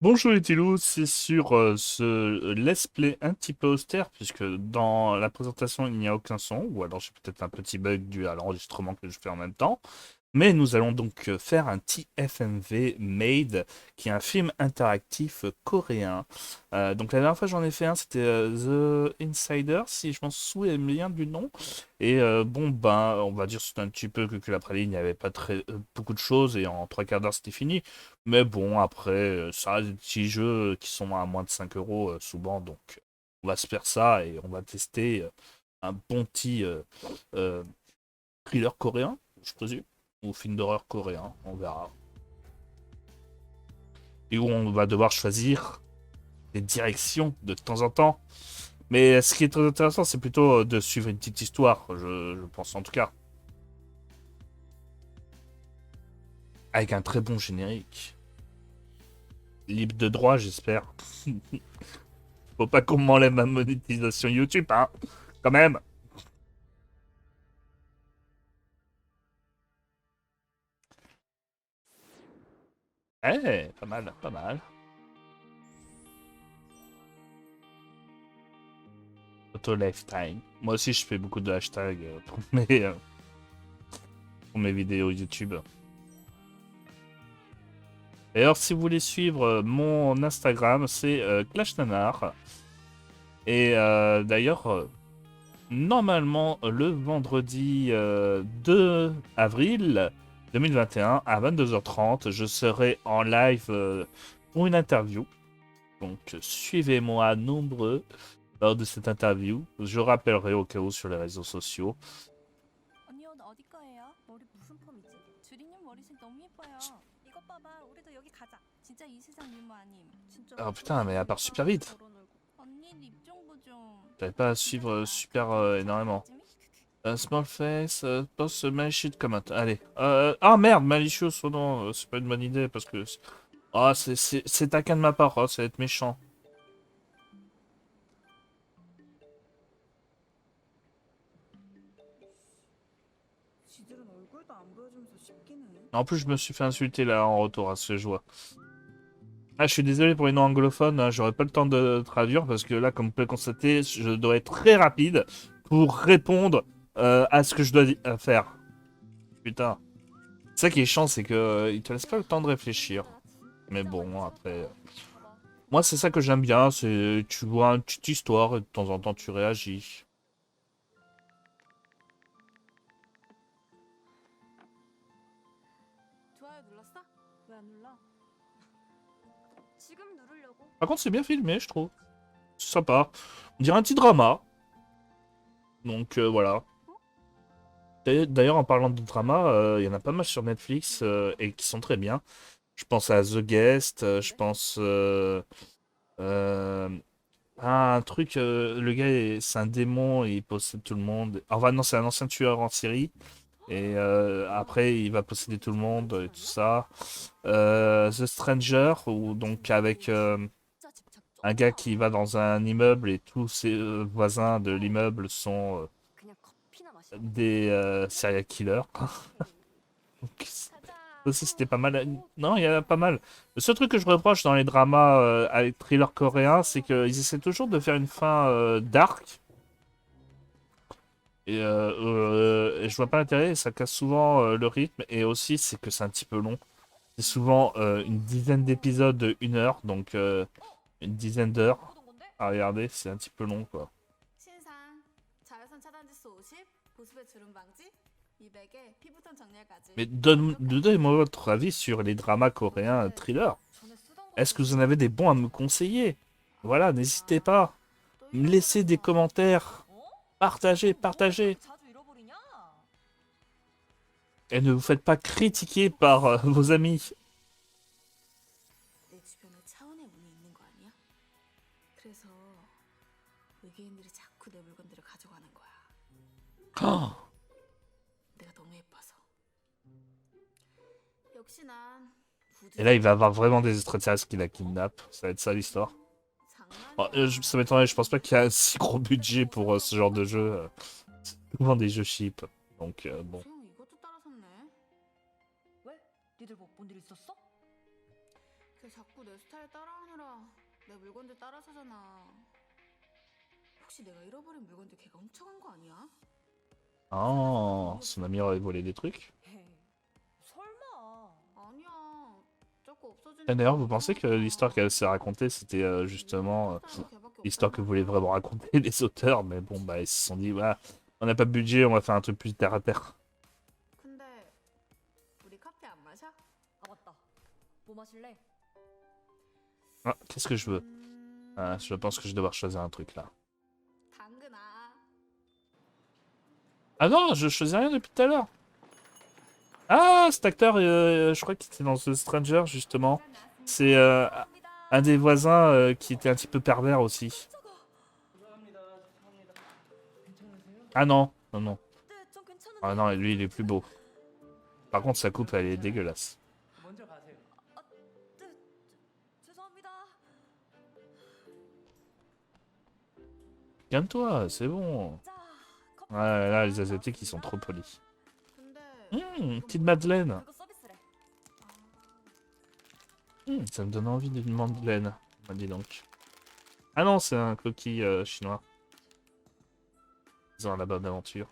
Bonjour les Tilous, c'est sur ce let's play un petit peu austère puisque dans la présentation il n'y a aucun son, ou alors j'ai peut-être un petit bug dû à l'enregistrement que je fais en même temps. Mais nous allons donc faire un TFMV Made, qui est un film interactif coréen. Donc la dernière fois j'en ai fait un, c'était The Insider, si je m'en souviens bien du nom. Et bon, ben, on va dire que c'était un petit peu que l'après-midi, il n'y avait pas très, beaucoup de choses, et en trois quarts d'heure c'était fini. Mais bon, après, ça reste des petits jeux qui sont à moins de 5 euros souvent, donc on va se faire ça et on va tester un bon petit euh, thriller coréen, je présume, ou film d'horreur coréen, on verra. Et où on va devoir choisir des directions de temps en temps. Mais ce qui est très intéressant, c'est plutôt de suivre une petite histoire, je pense en tout cas. Avec un très bon générique. Libre de droit, j'espère. Faut pas qu'on m'enlève ma monétisation YouTube, hein, quand même. Eh, pas mal, pas mal. Auto lifetime. Moi aussi, je fais beaucoup de hashtags pour mes vidéos YouTube. D'ailleurs, si vous voulez suivre mon Instagram, c'est Clash Nanar. Et d'ailleurs, normalement, le vendredi 2 avril 2021 à 22h30, je serai en live pour une interview. Donc, suivez-moi nombreux lors de cette interview. Je rappellerai au cas où sur les réseaux sociaux. 언니 옷 어디 거예요? 머리 무슨 펌이지? 주린님 머리색 너무 예뻐요. 이것 봐봐, 우리도 여기 가자. 진짜 이 세상 미모 아님. 진짜 Oh 흑백 putain, mais elle 수염 part super 오빠랑 vite. 결혼 얼굴. 언니 립 정보 좀. J'avais pas à suivre 기다려봐. super énormément. 찜이? Small face, post malicious comment. Allez. Ah merde, malicious, oh non, c'est pas une bonne idée parce que. Ah, c'est taquin de ma part, oh, ça va être méchant. 지들은 얼굴도 안 보여주면서 씹기는 해. En plus, je me suis fait insulter là en retour à ce que je vois. Ah, je suis désolé pour les non anglophones, hein, j'aurai pas le temps de traduire parce que là, comme vous pouvez le constater, je dois être très rapide pour répondre à ce que je dois faire. Putain. Ça qui est chiant, c'est que il te laisse pas le temps de réfléchir. Mais bon, après. Moi, c'est ça que j'aime bien, c'est tu vois une petite histoire et de temps en temps tu réagis. 좋아요 눌렀어? 왜 안 눌러? 지금 누르려고. Par contre, c'est bien filmé, je trouve. C'est sympa. On dirait un petit drama. Donc voilà. D'ailleurs, en parlant de drama, il y en a pas mal sur Netflix et qui sont très bien. Je pense à The Guest, je pense euh, à un truc. Le gars, c'est un démon, il possède tout le monde. Enfin, non, c'est un ancien tueur en série. Et après, il va posséder tout le monde et tout ça. The Stranger, ou donc avec 진짜 집착 un 쩐다. gars qui va dans un immeuble et tous ses voisins de l'immeuble sont 그냥 커피나 마실래? des serial killers. 오케이. Donc, 가자. ça aussi, c'était pas mal. 오, Non, il y en a pas mal. Le seul truc que je reproche dans les dramas avec thriller coréens, c'est qu'ils essaient toujours de faire une fin dark. Et je vois pas l'intérêt, ça casse souvent le rythme. Et aussi, c'est que c'est un petit peu long. C'est souvent une dizaine d'épisodes de 1 heure, donc une dizaine d'heures 바꾸던 건데? à regarder, c'est un petit peu long, quoi. 신상, 자외선 차단 지수 50, 보습의 주름 방지, 200에 피부톤 정렬까지. Mais 완벽하지? donnez-moi votre avis sur les dramas coréens 근데 thrillers. 전에 쓰던 거 Est-ce 있어. que vous en avez des bons à me conseiller? Voilà, n'hésitez 아, pas. 또 Me laissez des 잃어버렸나? commentaires. 어? Partagez, 뭐 partagez. 그렇게 자주 잃어버리냐? Et ne vous faites pas critiquer par vos amis. 내 주변에 차원의 문이 있는 거 아니야? 그래서 외계인들이 자꾸 내 물건들을 가져가는 거야. Oh. 내가 너무 예뻐서. 역시 난 Et là, il va 부두의사. avoir vraiment des extraterrestres qui la kidnappent. Ça va être ça l'histoire. Bon, 장난이야. ça m'étonnerait, je pense pas qu'il y a un si gros budget pour ce genre de jeu. C'est souvent des jeux cheap. Donc bon. 소영 이것도 따라 샀네. 왜? 니들 뭐 뭔 일 있었어? 걔 자꾸 자꾸 내 스타일 따라하느라 내 물건들 따라 사잖아. 혹시 내가 잃어버린 물건들 걔가 훔쳐간 거 아니야? Oh, son ami aurait volé des trucs. 에이, 설마. 아니야. 자꾸 없어지는. Et d'ailleurs, vous pensez que l'histoire qu'elle s'est racontée, c'était justement l'histoire que voulaient vraiment raconter les auteurs, mais bon, bah, ils se sont dit, voilà, on n'a pas de budget, on va faire un truc plus terre à terre. 근데 우리 커피 안 마셔? 아 맞다. 뭐 마실래? Ah, qu'est-ce que je veux? Ah, je pense que je vais devoir choisir un truc là. 당근아. Ah non, je choisis rien depuis tout à l'heure. Ah, cet acteur, je crois qu'il était dans The Stranger, justement. C'est un des voisins qui était un petit peu pervers aussi. Ah non, non, non. 네, 좀 괜찮은데. Ah non, lui, il est plus beau. Par contre, sa coupe, elle est dégueulasse. 먼저 가세요. 네, 죄송합니다. Calme-toi, c'est bon. 자, 커피. Ouais, là, les Asiatiques, ils sont trop polis. 근데 Petite madeleine. 그거 서비스래. Ça me donne envie d'une madeleine. Ah, dis donc. Ah non, c'est un coquille chinois. Ils ont la bonne aventure.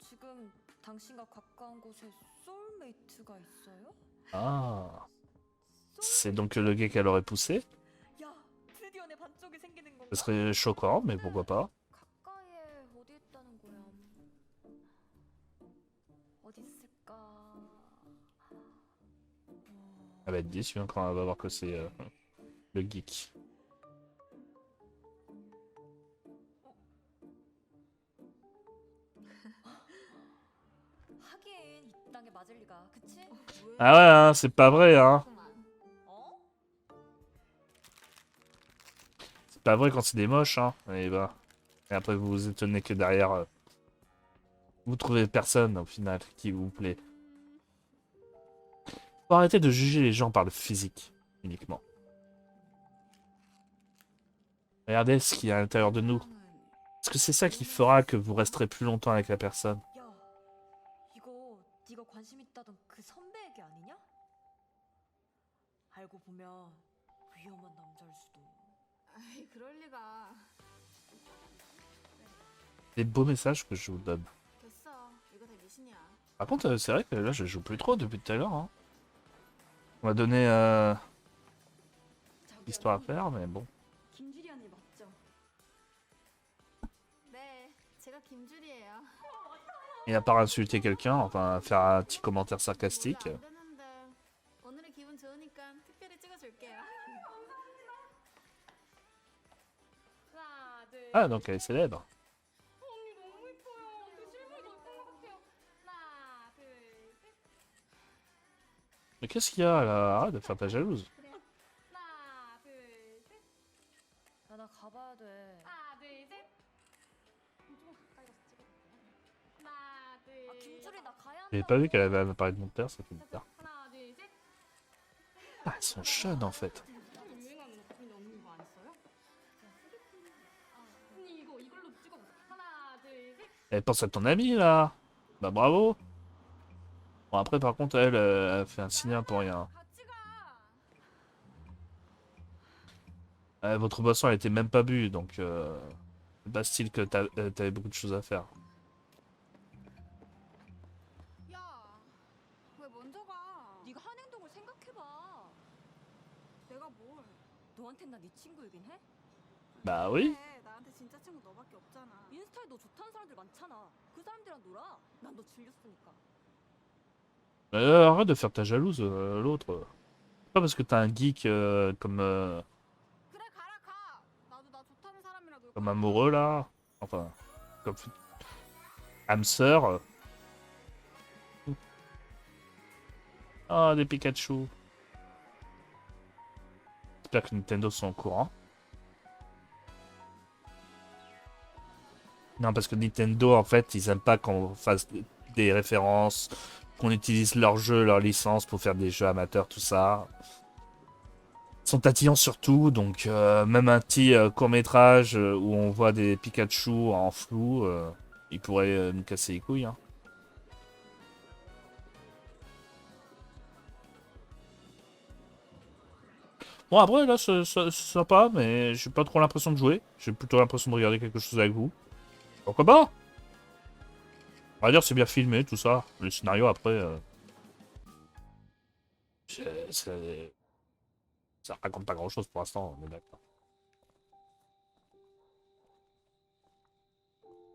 지금 당신과 가까운 곳에 소울메이트가 있어요? Ah. C'est donc le gars qu'elle aurait poussé. 야, 드디어 내 반쪽이 생기는 건가? Ce serait choquant, mais pourquoi pas. 가까이에 어디 있다는 거야? 어디 있을까? Elle va être déçue hein, quand elle va voir que c'est le geek. 하긴 이 땅에 맞을 리가, 그치? Ah ouais, hein, c'est pas vrai, hein. 어? C'est pas vrai quand c'est des moches, hein. Et bah. Et après, vous vous étonnez que derrière, vous trouvez personne au final qui vous plaît. Faut arrêter de juger les gens par le physique uniquement. Regardez ce qu'il y a à l'intérieur de nous. Est-ce que c'est ça qui fera que vous resterez plus longtemps avec la personne? 야, 이거 네가 관심 있다던 그 선배 얘기 아니냐? 알고 보면 위험한 남자일 수도. 아이, 그럴 리가. Des beaux messages que je vous donne. 됐어. 이거 다 미신이야. Par contre, c'est vrai que là, je joue plus trop depuis tout à l'heure. Hein. On m'a donné l'histoire à faire, mais bon. 김주리 언니 맞죠? 네, 제가 김주리예요. Et à part insulter quelqu'un, enfin faire un petit commentaire sarcastique. 안 되는데 오늘은 기분 좋으니까 특별히 찍어줄게요. 하나, 둘. Ah, donc elle est célèbre. 언니 너무 예뻐요. 그 실물도 예쁜 것 같아요. 하나, 둘, 셋. Mais qu'est-ce qu'il y a là? Arrête de faire ta jalouse. 그래요. 하나, 둘, 셋. 야, 나 가봐야 돼. 하나, 둘, 셋. 좀 가까이 가서 찍어볼게요. 하나, 둘. 아, 김주리 나 가야 한다. J'avais pas vu qu'elle avait parlé de mon père, ça fait bizarre. 하나, 둘, 셋. Ah, elles sont jeunes en fait. 유행하는 거 근데 언니 이거 안 써요? 언니 이걸로 찍어보자. 하나, 둘, 셋. Elle pense à ton ami là. Bah bravo. Bon après par contre elle, elle fait un signe pour rien. 같이 가. Votre boisson elle était même pas bue donc c'est pas style que t'avais beaucoup de choses à faire. 야, 왜 먼저 가? 네가 한 행동을 생각해봐. 내가 뭘? 너한텐 나 네 친구이긴 해? Bah oui. 그래, 나한테 진짜 친구 너밖에 없잖아. 인스타에 너 좋다는 사람들 많잖아. 그 사람들이랑 놀아. 난 너 질렸으니까. Arrête de faire ta jalouse l'autre. C'est pas parce que t'as un geek comme 그래, 가라 가. 나도 나 좋다는 사람이랑 놀 comme 거야. amoureux là. Enfin comme âme sœur. Ah des Pikachu. J'espère que Nintendo sont au courant. Non, parce que Nintendo, en fait, ils aiment pas qu'on fasse des références, qu'on utilise leurs jeux, leurs licences pour faire des jeux amateurs, tout ça. Ils sont tatillons sur tout, donc même un petit court-métrage où on voit des Pikachu en flou, ils pourraient nous casser les couilles. Hein. Bon, après, là, c'est sympa, mais j'ai pas trop l'impression de jouer. J'ai plutôt l'impression de regarder quelque chose avec vous. Pourquoi pas? On va dire, c'est bien filmé, tout ça. Le scénario, après, ça raconte pas grand-chose pour l'instant, on est d'accord.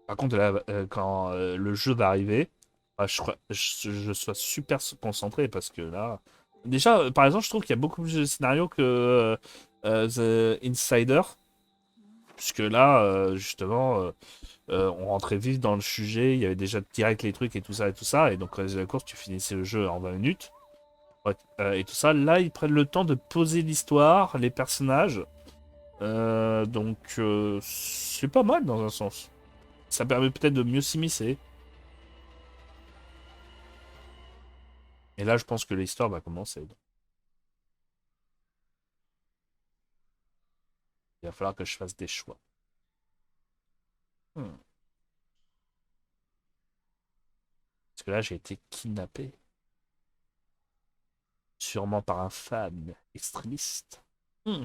Par contre, là, quand le jeu va arriver, bah, je sois super concentré parce que là. Déjà, par exemple, je trouve qu'il y a beaucoup plus de scénarios que The Insider. Puisque là, justement, on rentrait vite dans le sujet, il y avait déjà direct les trucs et tout ça et tout ça. Et donc, la course, tu finissais le jeu en 20 minutes. Ouais, et tout ça. Là, ils prennent le temps de poser l'histoire, les personnages. Donc, c'est pas mal dans un sens. Ça permet peut-être de mieux s'immiscer. Et là, je pense que l'histoire va commencer. Donc, il va falloir que je fasse des choix. Hmm. Parce que là, j'ai été kidnappé. Sûrement par un fan extrémiste. Hmm.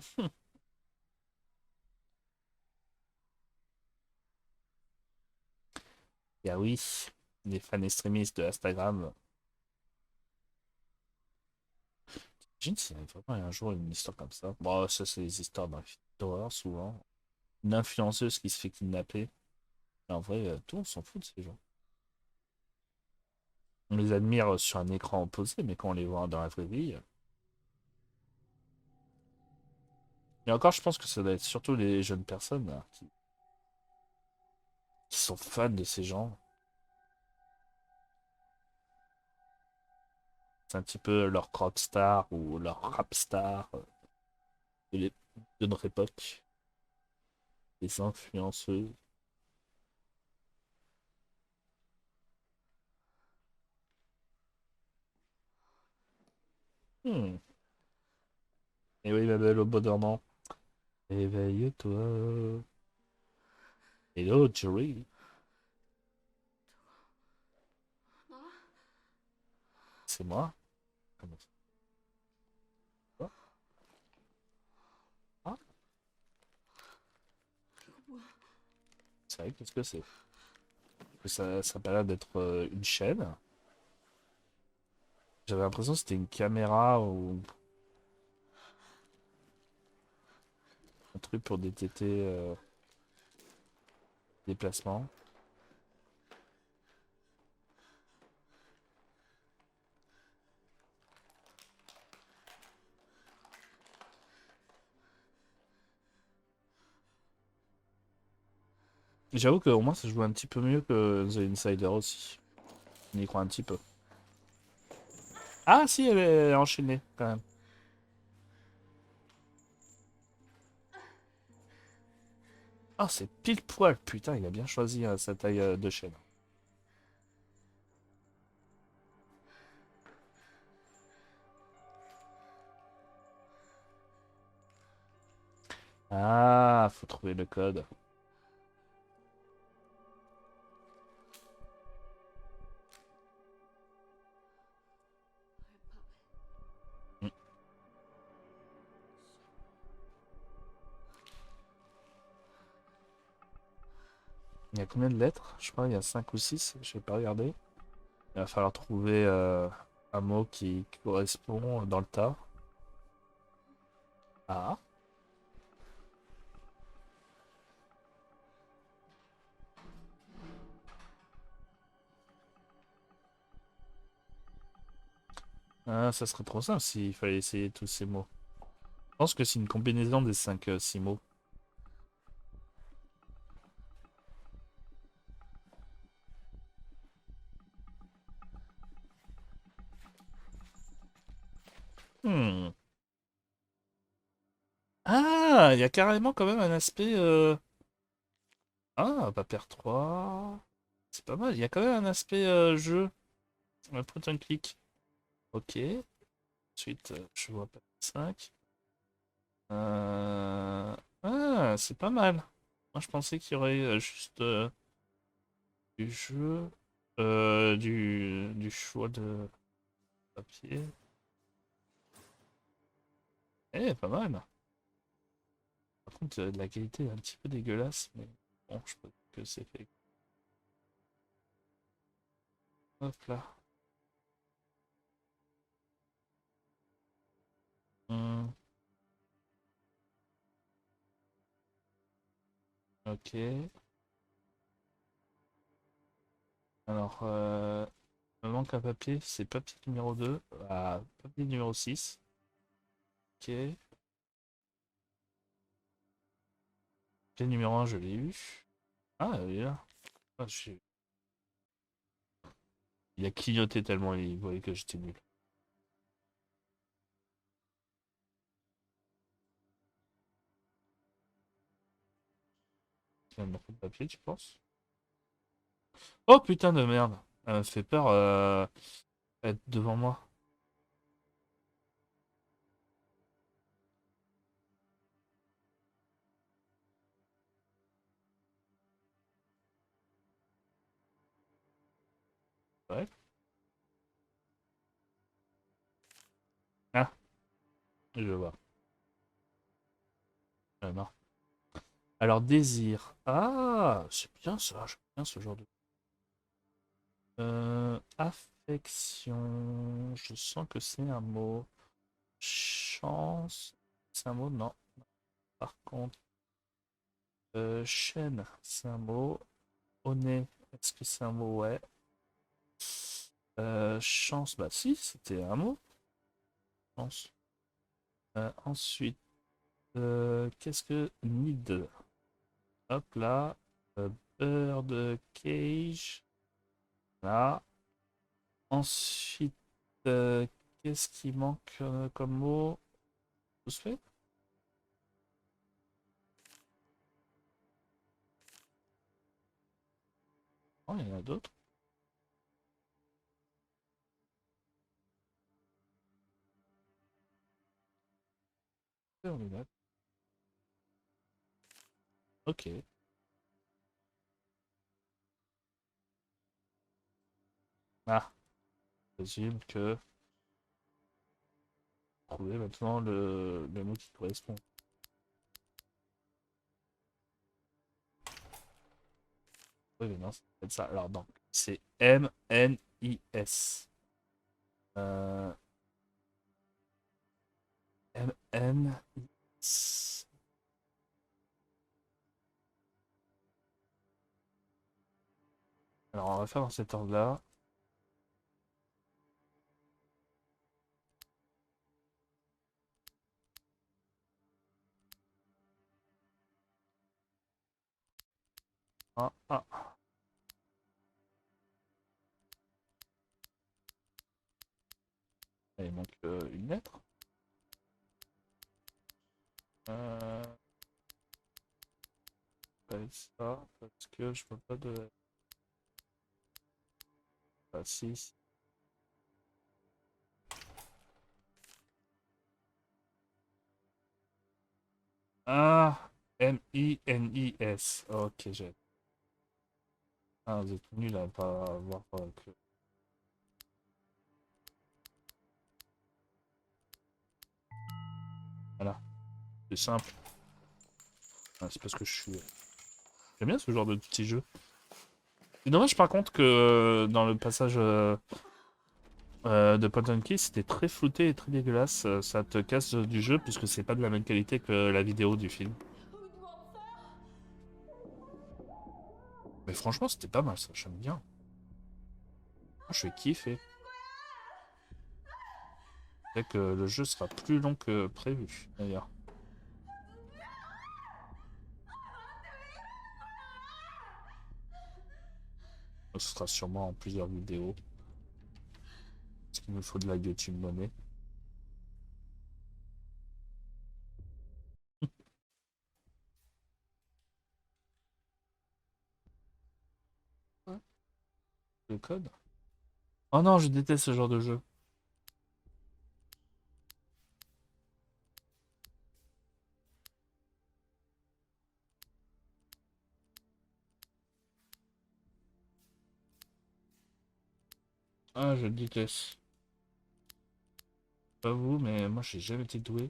Et ah oui, les fans extrémistes de Instagram. J'imagine s'il y avait vraiment un jour une histoire comme ça. Bon, ça, c'est les histoires d'un film d'horreur, souvent. Une influenceuse qui se fait kidnapper. Mais en vrai, tout, on s'en fout de ces gens. On les admire sur un écran opposé, mais quand on les voit dans la vraie vie. Et encore, je pense que ça doit être surtout les jeunes personnes là, qui sont fans de ces gens. C'est un petit peu leur crop star ou leur rap star de notre époque. Les influenceuses. Hmm. Et oui, ma belle au beau dormant. Éveille-toi. Hello, Jerry. 나? C'est moi? Comment ça va? Ah, 이거 뭐야? c'est vrai, qu'est-ce que c'est? Ça a pas l'air d'être une chaîne. J'avais l'impression que c'était une caméra ou un truc pour détecter déplacement. J'avoue qu'au moins ça joue un petit peu mieux que The Insider aussi. On y croit un petit peu. Ah si, elle est enchaînée quand même. Ah, c'est pile poil. Putain, il a bien choisi sa taille de chaîne. Ah, faut trouver le code. Hmm. Il y a combien de lettres? Je crois qu'il y a 5 ou 6. Je vais pas regarder. Il va falloir trouver un mot qui correspond dans le tas. Ah. Ah, ça serait trop simple s'il fallait essayer tous ces mots. Je pense que c'est une combinaison des 5 6 mots. Hmm. Ah, il y a carrément quand même un aspect. Ah, Paper 3. C'est pas mal. Il y a quand même un aspect jeu. Point and click. Ok. Ensuite, je vois Paper 5. Ah, c'est pas mal. Moi, je pensais qu'il y aurait juste du jeu, du choix de papier. Eh, pas mal. Par contre, la qualité est un petit peu dégueulasse, mais bon, je peux dire que c'est fait. Hop là. Hmm, ok. Alors, me manque un papier, c'est papier numéro 2. Ah, papier numéro 6. Ok. Papier numéro 1, je l'ai eu. Ah, il est là. Ah, il a clignoté tellement il voyait que j'étais nul. Il y a beaucoup de papier, tu penses? Oh putain de merde. Elle me fait peur être devant moi. Ouais. Ah, je vois. Non. Alors, désir. Ah, c'est bien ça. J'aime bien ce genre de. Affection. Je sens que c'est un mot. Chance. C'est un mot? Non. Par contre, chaîne, c'est un mot. Honnête, est-ce que c'est un mot? Ouais. Chance, bah si, c'était un mot. Chance. Ensuite, qu'est-ce que need? Hop là. Bird cage. Là. Ensuite, qu'est-ce qui manque comme mot? Tous fait? Oh, il y en a d'autres. On est là. Ok. Ah, je présume que trouver maintenant le mot qui correspond. Oui, mais non, c'est peut-être ça. Alors, donc, c'est M-N-I-S. Euh, M-N-I-S. Alors, on va faire dans cet ordre-là. Ah, ah. Il manque une lettre. Euh, pas ça, parce que je peux pas de. Ah, si, si. Ah, M-I-N-I-S. Ok, j'ai. Ah, vous êtes nuls à pas voir que. Voilà, c'est simple. Ah, c'est parce que je suis. J'aime bien ce genre de petits jeux. C'est dommage par contre que dans le passage de Point and Click, c'était très flouté et très dégueulasse. Ça te casse du jeu puisque c'est pas de la même qualité que la vidéo du film. Mais franchement, c'était pas mal ça, j'aime bien. Moi, je vais kiffer. C'est que le jeu sera plus long que prévu, d'ailleurs. Ce sera sûrement en plusieurs vidéos. Parce qu'il nous faut de la YouTube monnaie. Ouais. Le code? Oh non, je déteste ce genre de jeu. Ah, je le déteste. Pas vous, mais moi j'ai jamais été doué.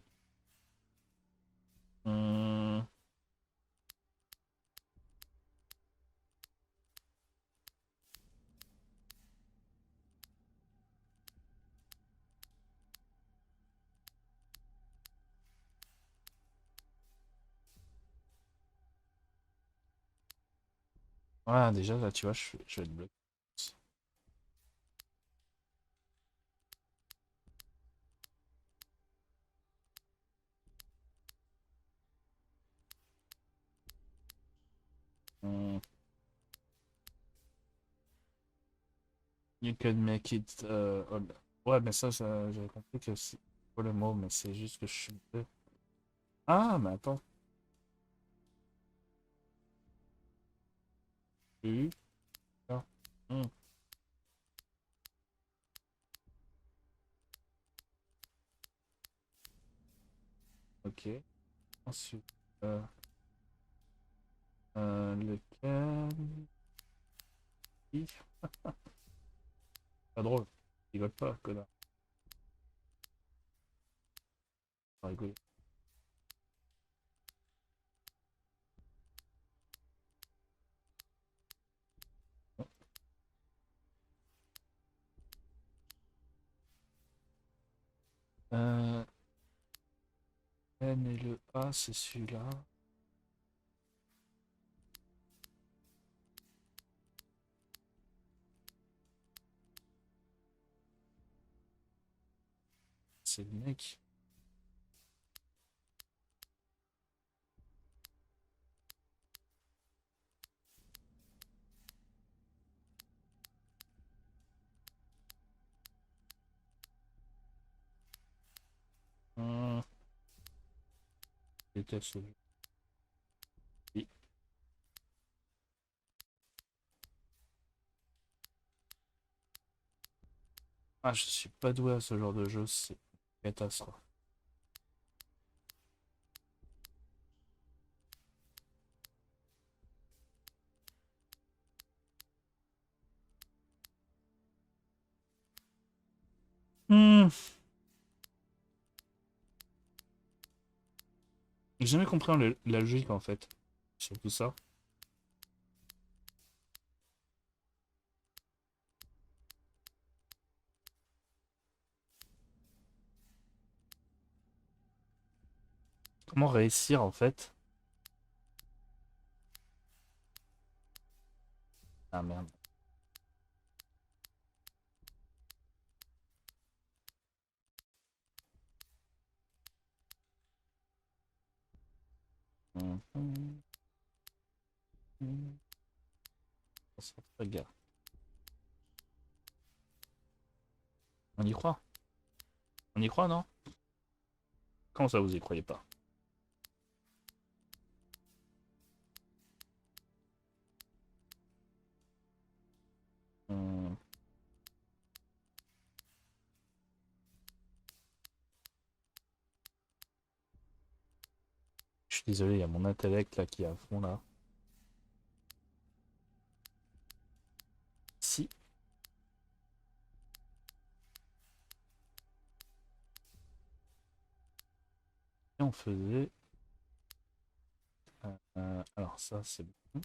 Ouais, déjà, là, tu vois, je vais être bloqué. Hmm, You can make it. Ouais, mais ça j'avais compris que c'est pas le mot, mais c'est juste que je suis. Ah, mais attends. U. Ah, hmm, ok. Ensuite, euh, lequel. I. Pas drôle. Rigole pas, connard. Pas rigoler. Euh, N et le A, c'est celui-là. C'est le mec. Hmm, C'était celui. Oui. Ah, je suis pas doué à ce genre de jeu, c'est une catastrophe. Hmm, J'ai jamais compris la logique en fait. Sur tout ça. Comment réussir en fait? Ah merde. Mhm. Mhm. Regarde. On y croit? On y croit, non? Comment ça, vous y croyez pas? Hmm, Je suis désolé, il y a mon intellect là qui est à fond là. Si on faisait. Alors ça, c'est bon.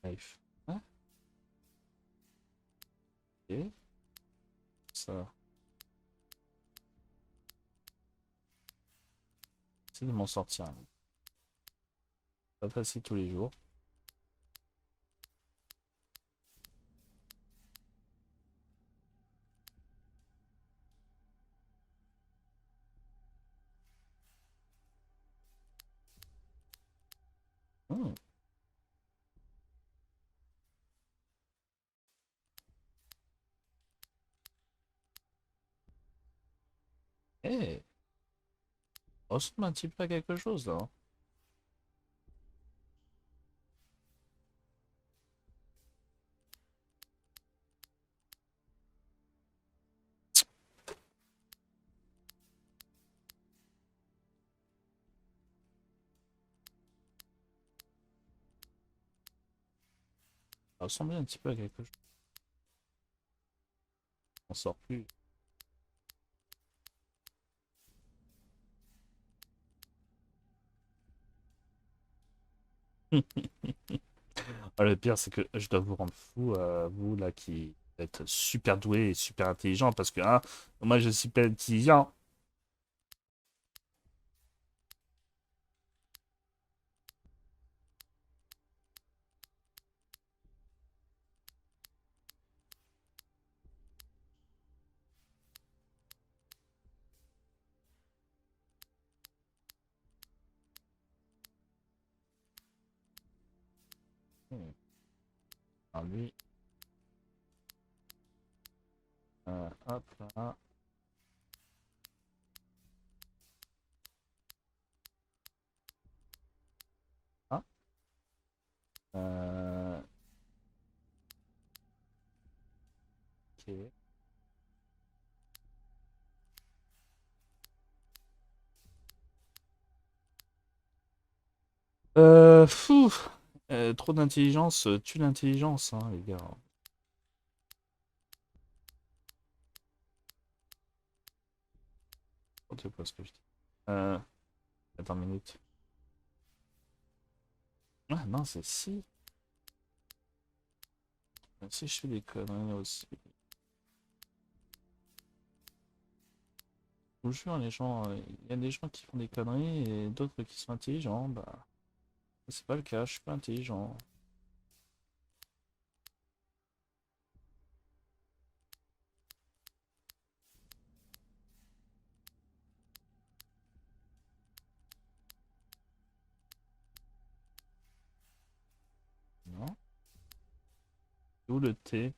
Bref. Ah, ok. Ça. C'est de m'en sortir. Pas facile tous les jours. Hmm. Eh, ça ressemble un petit peu à quelque chose là, hein. Ça ressemble un petit peu à quelque chose. On sort plus. Ah, le pire, c'est que je dois vous rendre fou, vous là qui êtes super doué et super intelligent, parce que hein, moi je suis pas intelligent. Hmm. Alors lui, hop là. Ah, euh, ok. Fou. Trop d'intelligence tue l'intelligence, hein, les gars. C'est pas ce que je dis. Euh, Attends une minute. Ah non, c'est si. Si je fais des conneries aussi. Je vous jure, les gens, il y a des gens qui font des conneries et d'autres qui sont intelligents. Bah, c'est pas le cas, je suis pas intelligent. Non. Où le thé?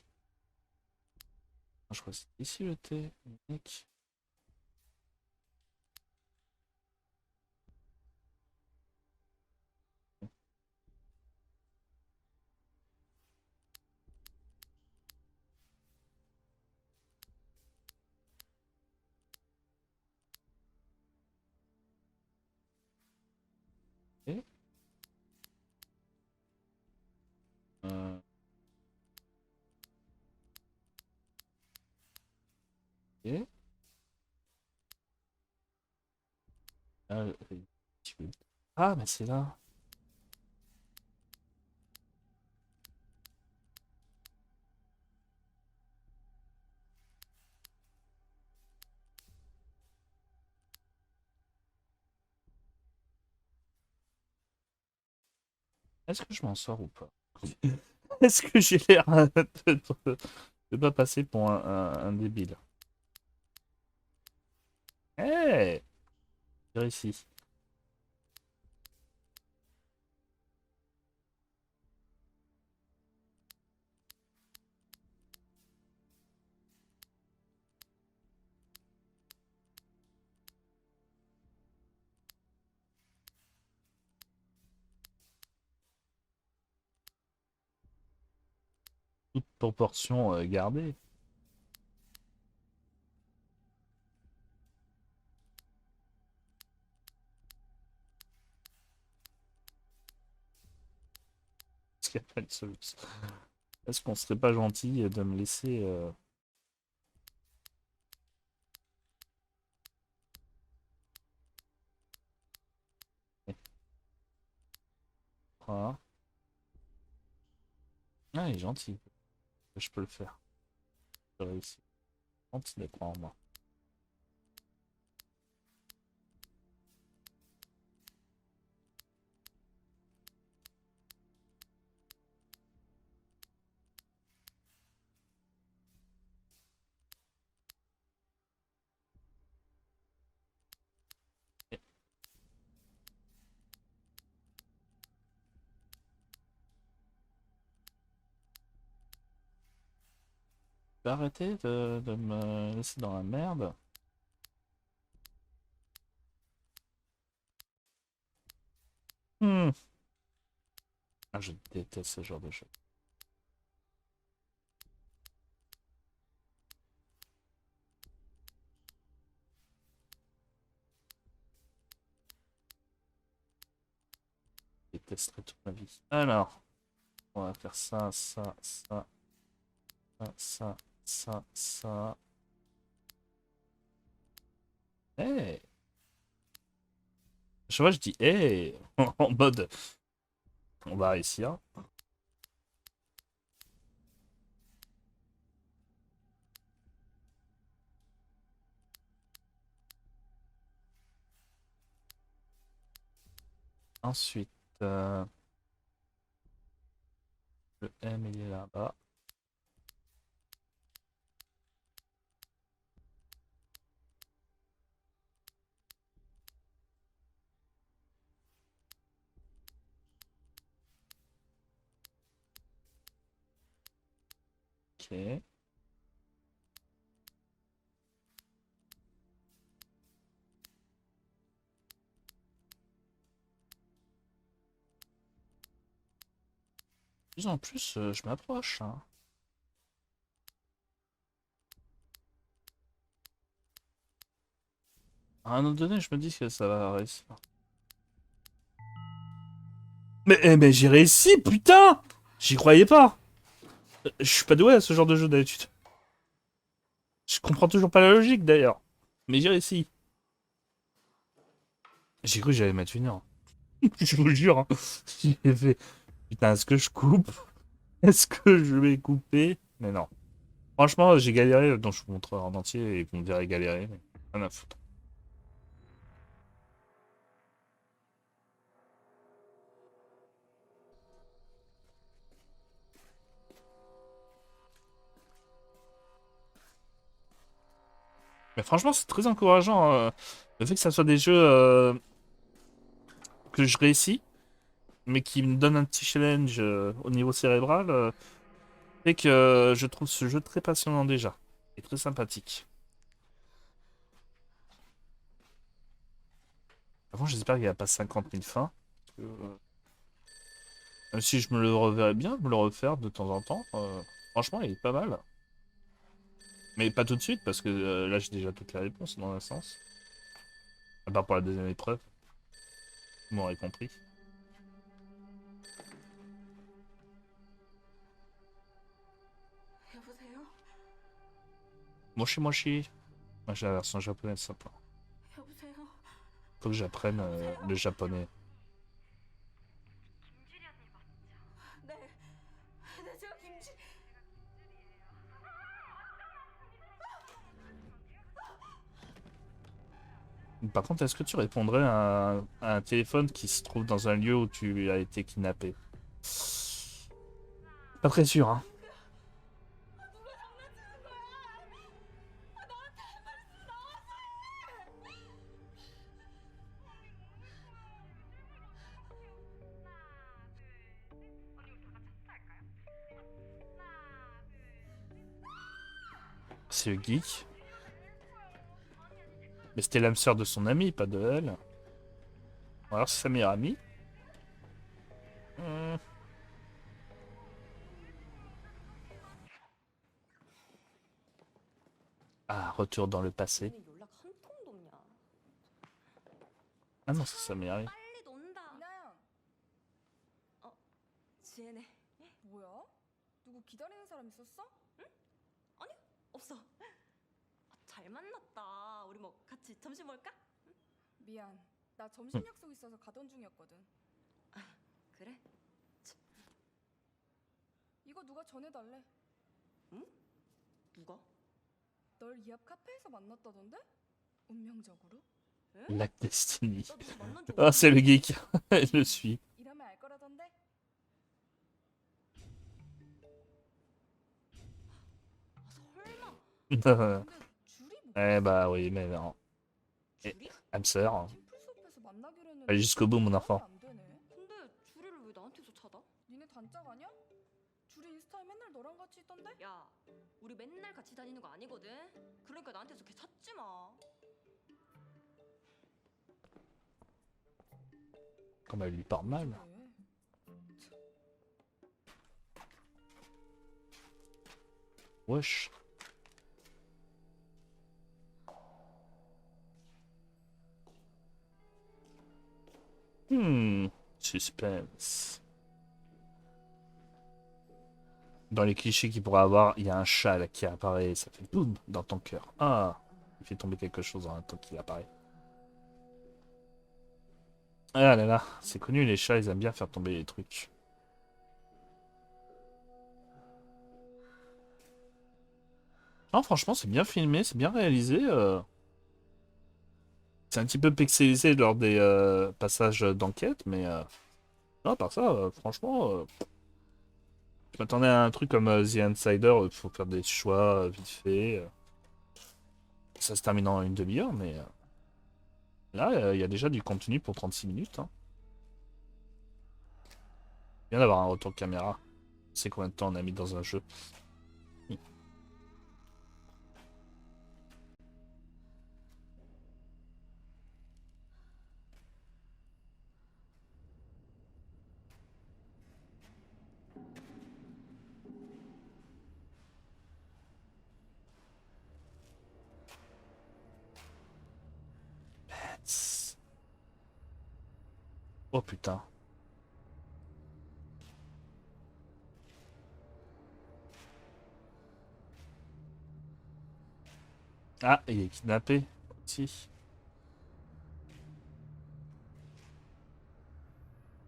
Ah, je crois que c'est ici le thé, mec. Et, euh, et, ah, ah, mais c'est là. Est-ce que je m'en sors ou pas? Est-ce que j'ai l'air de pas passer pour un débile? Eh, hey, ici. Toute proportion gardée. Est-ce qu'il n'y a pas une solution? Est-ce qu'on serait pas gentil de me laisser voilà. Ah, il est gentil. Je peux le faire. J'ai réussi. Gentil d'être en moi. Et tu peux arrêter de me laisser dans la merde? Hmm. Ah, je déteste ce genre de choses. Je détesterai toute ma vie. Alors, on va faire ça, ça, ça, ça, ça, ça, ça. Hey! Je vois, je dis hey! En mode, On va réussir. Ensuite, le M il est là-bas. Ok. Plus en plus, je m'approche. Hein. À un moment donné, je me dis que ça va réussir. Mais j'ai réussi, putain! J'y croyais pas! Je suis pas doué à ce genre de jeu d'habitude. Je comprends toujours pas la logique d'ailleurs. Mais j'ai réussi. J'ai cru que j'allais mettre une heure. Je vous le jure. Hein. J'ai fait. Putain, est-ce que je coupe? Est-ce que je vais couper? Mais non. Franchement, j'ai galéré, donc je vous montrerai en entier et vous me verrez galérer. Mais rien à foutre. Mais franchement, c'est très encourageant. Le fait que ça soit des jeux que je réussis, mais qui me donnent un petit challenge au niveau cérébral, fait que je trouve ce jeu très passionnant déjà. Et très sympathique. Avant, j'espère qu'il n'y a pas 50 000 fins. Parce que, même si je me le reverrais bien, me le refaire de temps en temps. Franchement, il est pas mal. Mais pas tout de suite, parce que là, j'ai déjà toutes les réponses dans un sens. À part pour la deuxième épreuve. Vous m'aurez compris. 여보세요? Moshi Moshi. Moi, j'ai la version japonaise, simplement. 여보세요? Faut que j'apprenne le japonais. 네. 네, 제가 김치... Par contre, est-ce que tu répondrais à un téléphone qui se trouve dans un lieu où tu as été kidnappé? Pas très sûr, hein. C'est le geek. Mais c'était l'âme sœur de son ami, pas de elle. Ou alors c'est sa meilleure amie. Hmm. Ah, retour dans le passé. 오늘 연락 한 통도 없냐? Ah non, c'est sa meilleure amie. 빨리 논다. 이나영, 지혜네. 뭐야? 누구 기다리는 사람 있었어? 없어. 잘 만났다. 우리 뭐 같이 점심 먹을까? 미안, 나 점심 약속 있어서 가던 중이었거든. 그래? 이거 누가 전해달래? 누가? 널 이 앞 카페에서 만났다던데? 운명적으로? La Destiny. 나 누구 만난 적 Ah, c'est le geek. Je le suis. 이러면 알 거라던데? 설마. 근데 줄이 뭐? Eh bah oui, mais non. 줄이? âme sœur. 템플 숲에서 만나기로 했는데 Allez jusqu'au bout, mon enfant. 안 되네. 근데 줄이를 왜 나한테서 찾아? 니네 단짝 아니야? 줄이 인스타에 맨날 너랑 같이 있던데? 야, 우리 맨날 같이 다니는 거 아니거든. 그러니까 나한테서 걔 찾지 마. Comme elle lui parle mal. 왜? Wesh. Suspense. Dans les clichés qu'il pourrait avoir, il y a un chat là qui apparaît, ça fait boum dans ton cœur. Ah, il fait tomber quelque chose en même temps qu'il apparaît. Ah là là, c'est connu, les chats, ils aiment bien faire tomber les trucs. Non, franchement, c'est bien filmé, c'est bien réalisé. C'est un petit peu pixelisé lors des passages d'enquête, mais non, par ça, franchement, je m'attendais à un truc comme The Insider, il faut faire des choix vite fait. Ça se termine en une demi-heure, mais là, il y a déjà du contenu pour 36 minutes. Hein. Bien d'avoir un retour de caméra. C'est combien de temps on a mis dans un jeu. Oh putain. Ah, il est kidnappé aussi.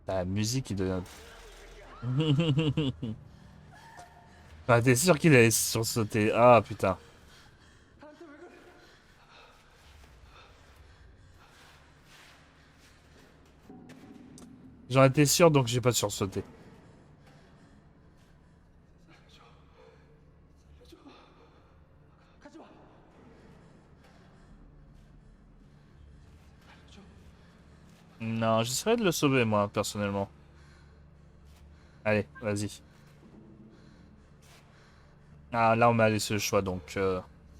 La musique, il devient... Ah, t'es sûr qu'il allait sursauter? Ah, putain. J'en étais sûr, donc j'ai pas sursauté. Non, j'essaierai de le sauver, moi, personnellement. Allez, vas-y. Ah, là, on m'a laissé le choix, donc...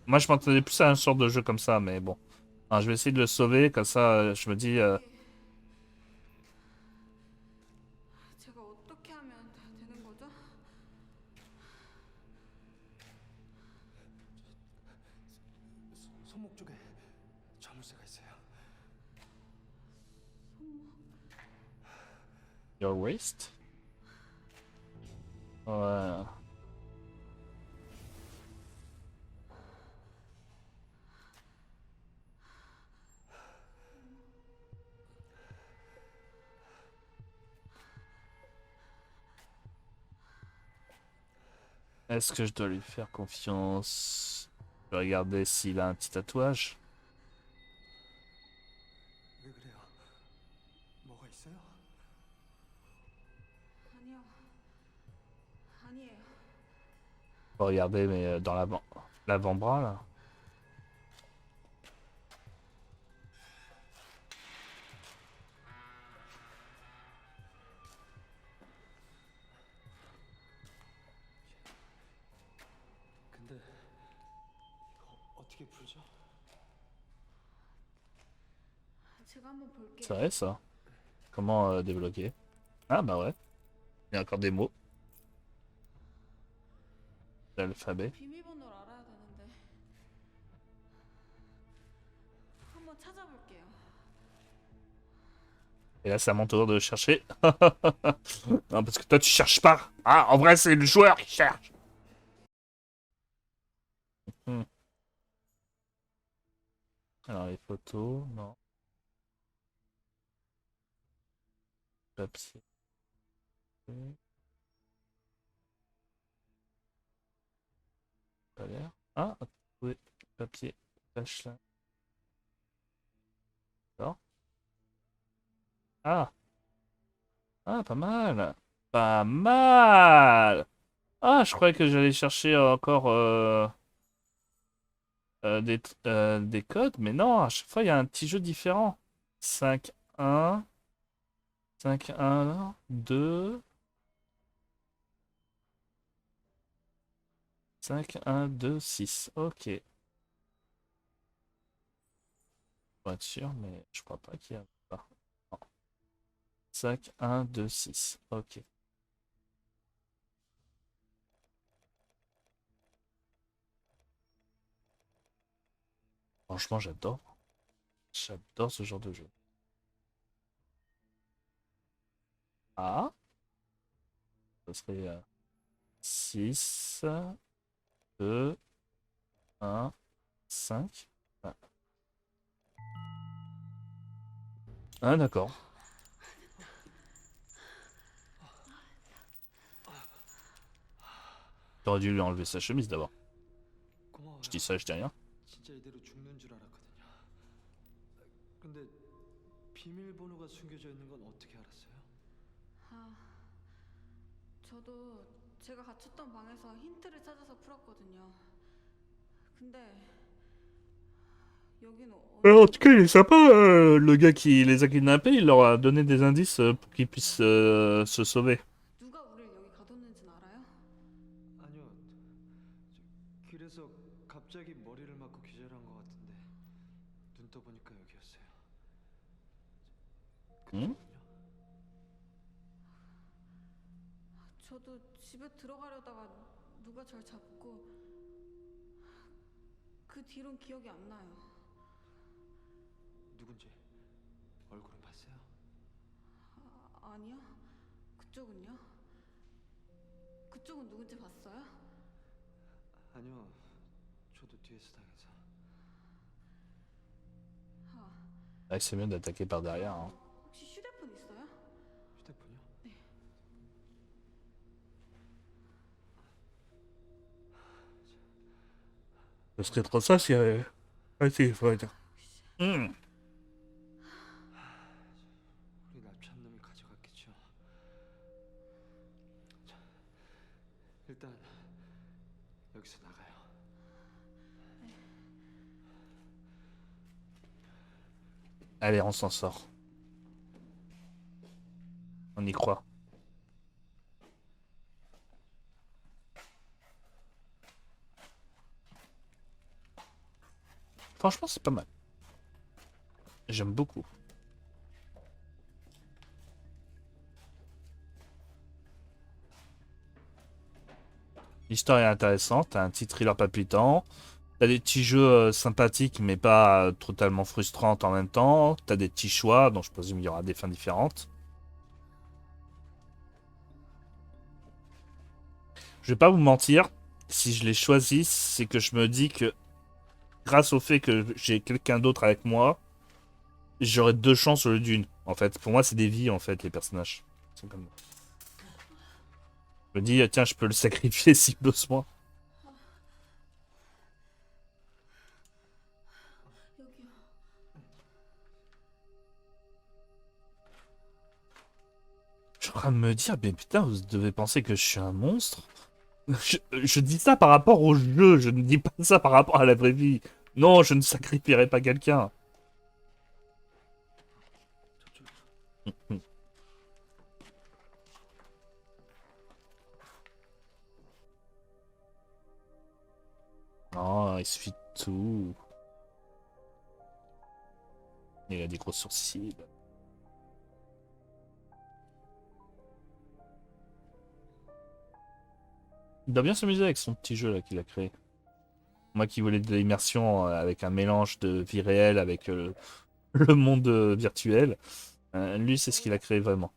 Moi, je m'entendais plus à un sort de jeu comme ça, mais bon. Ah, je vais essayer de le sauver, comme ça, je me dis... 제가 어떻게 하면 되는 거죠? 손목 쪽에 자물쇠가 있어요. Your waist? Ouais. Est-ce que je dois lui faire confiance? Je vais regarder s'il a un petit tatouage. 왜 그래요? 뭐가 있어요? 아니요. 아니에요. Faut regarder, mais dans l'avant-bras, là. 근데 이거 어떻게 풀죠? 제가 한번 볼게요. C'est vrai, ça. Comment débloquer? Ah, bah ouais. Il y a encore des mots. L'alphabet. 비밀번호를 알아야 되는데. 한번 찾아볼게요. Et là, c'est à mon tour de chercher. Non, parce que toi, tu cherches pas. Ah, en vrai, c'est le joueur qui cherche. Hmm. Alors, les photos, non. Papier. Pas l'air. Ah, oui. Papier. Tâche là. D'accord. Ah. Ah, pas mal. Pas mal. Ah, je croyais que j'allais chercher encore des codes, mais non, à chaque fois, il y a un petit jeu différent. 5-1, 5-1, 2, 5-1-2-6. Ok. Pour être sûr, mais je crois pas qu'il y a pas. 5-1-2-6. Ok. Franchement, j'adore. J'adore ce genre de jeu. Ah, ça serait 6, 2, 1, 5. Ah, ah, d'accord. T'aurais dû lui enlever sa chemise d'abord. 고마워요. dis ça, je dis rien. 진짜 이대로 죽는 줄 알았거든요. 근데 비밀번호가 숨겨져 있는 건 어떻게 알았어요? 아, 저도 제가 갇혔던 방에서 힌트를 찾아서 풀었거든요. 근데 여기는 En tout cas, il est sympa, le gars qui les a kidnappés, il leur a donné des indices pour qu'ils puissent se sauver. 누가 우리를 여기 가뒀는지는 알아요? 아니요. 길에서 갑자기 머리를 맞고 기절한 것 같은데 눈 떠보니까 여기였어요. 응? 저도 집에 들어가려다가 누가 절 잡고 그 뒤론 기억이 안 나요. 누군지 얼굴은 봤어요? 아니요. 그쪽은요? 그쪽은 누군지 봤어요? 아니요. 저도 뒤에서 당해서. Ah, c'est mieux d'attaquer par derrière. Hein. 혹시 휴대폰 있어요? 휴대폰이요? Ce serait trop ça s'il y avait un téléphone. Hmm. 우리 납치한 놈이 가져갔겠죠. 자, 일단 여기서 나가요. Allez, on s'en sort. On y croit. Franchement, c'est pas mal. J'aime beaucoup. L'histoire est intéressante, t'as un petit thriller palpitant, t'as des petits jeux sympathiques mais pas totalement frustrants en même temps, t'as des petits choix, dont je présume qu'il y aura des fins différentes. Je vais pas vous mentir, si je l'ai choisi, c'est que je me dis que grâce au fait que j'ai quelqu'un d'autre avec moi, j'aurai 2 chances au lieu d'une. En fait, pour moi, c'est des vies, en fait, les personnages. Ils sont comme... Je me dis, tiens, je peux le sacrifier si besoin. 여기요. Je suis en train de me dire, mais putain, vous devez penser que je suis un monstre. Je dis ça par rapport au jeu, je ne dis pas ça par rapport à la vraie vie. Non, je ne sacrifierai pas quelqu'un. Oh, il suffit de tout. Il a des gros sourcils. Il doit bien s'amuser avec son petit jeu là qu'il a créé. Moi qui voulais de l'immersion avec un mélange de vie réelle avec le monde virtuel, lui c'est ce qu'il a créé vraiment.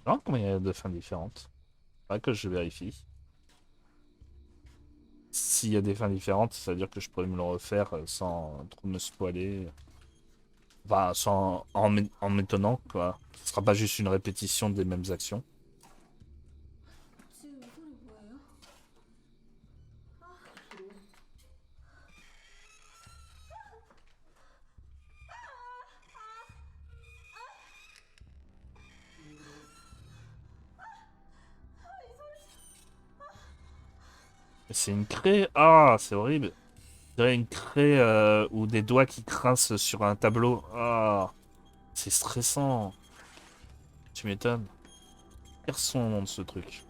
Alors, combien il y a de fins différentes? Pas que je vérifie. S'il y a des fins différentes, ça veut dire que je pourrais me le refaire sans trop me spoiler. Enfin, sans, en m'étonnant, quoi. Ce sera pas juste une répétition des mêmes actions. 지금 이 소리 뭐예요? C'est une craie. Ah, c'est horrible. On dirait une craie ou des doigts qui grincent sur un tableau. Ah, c'est stressant. Tu m'étonnes. Quel son nom de ce truc?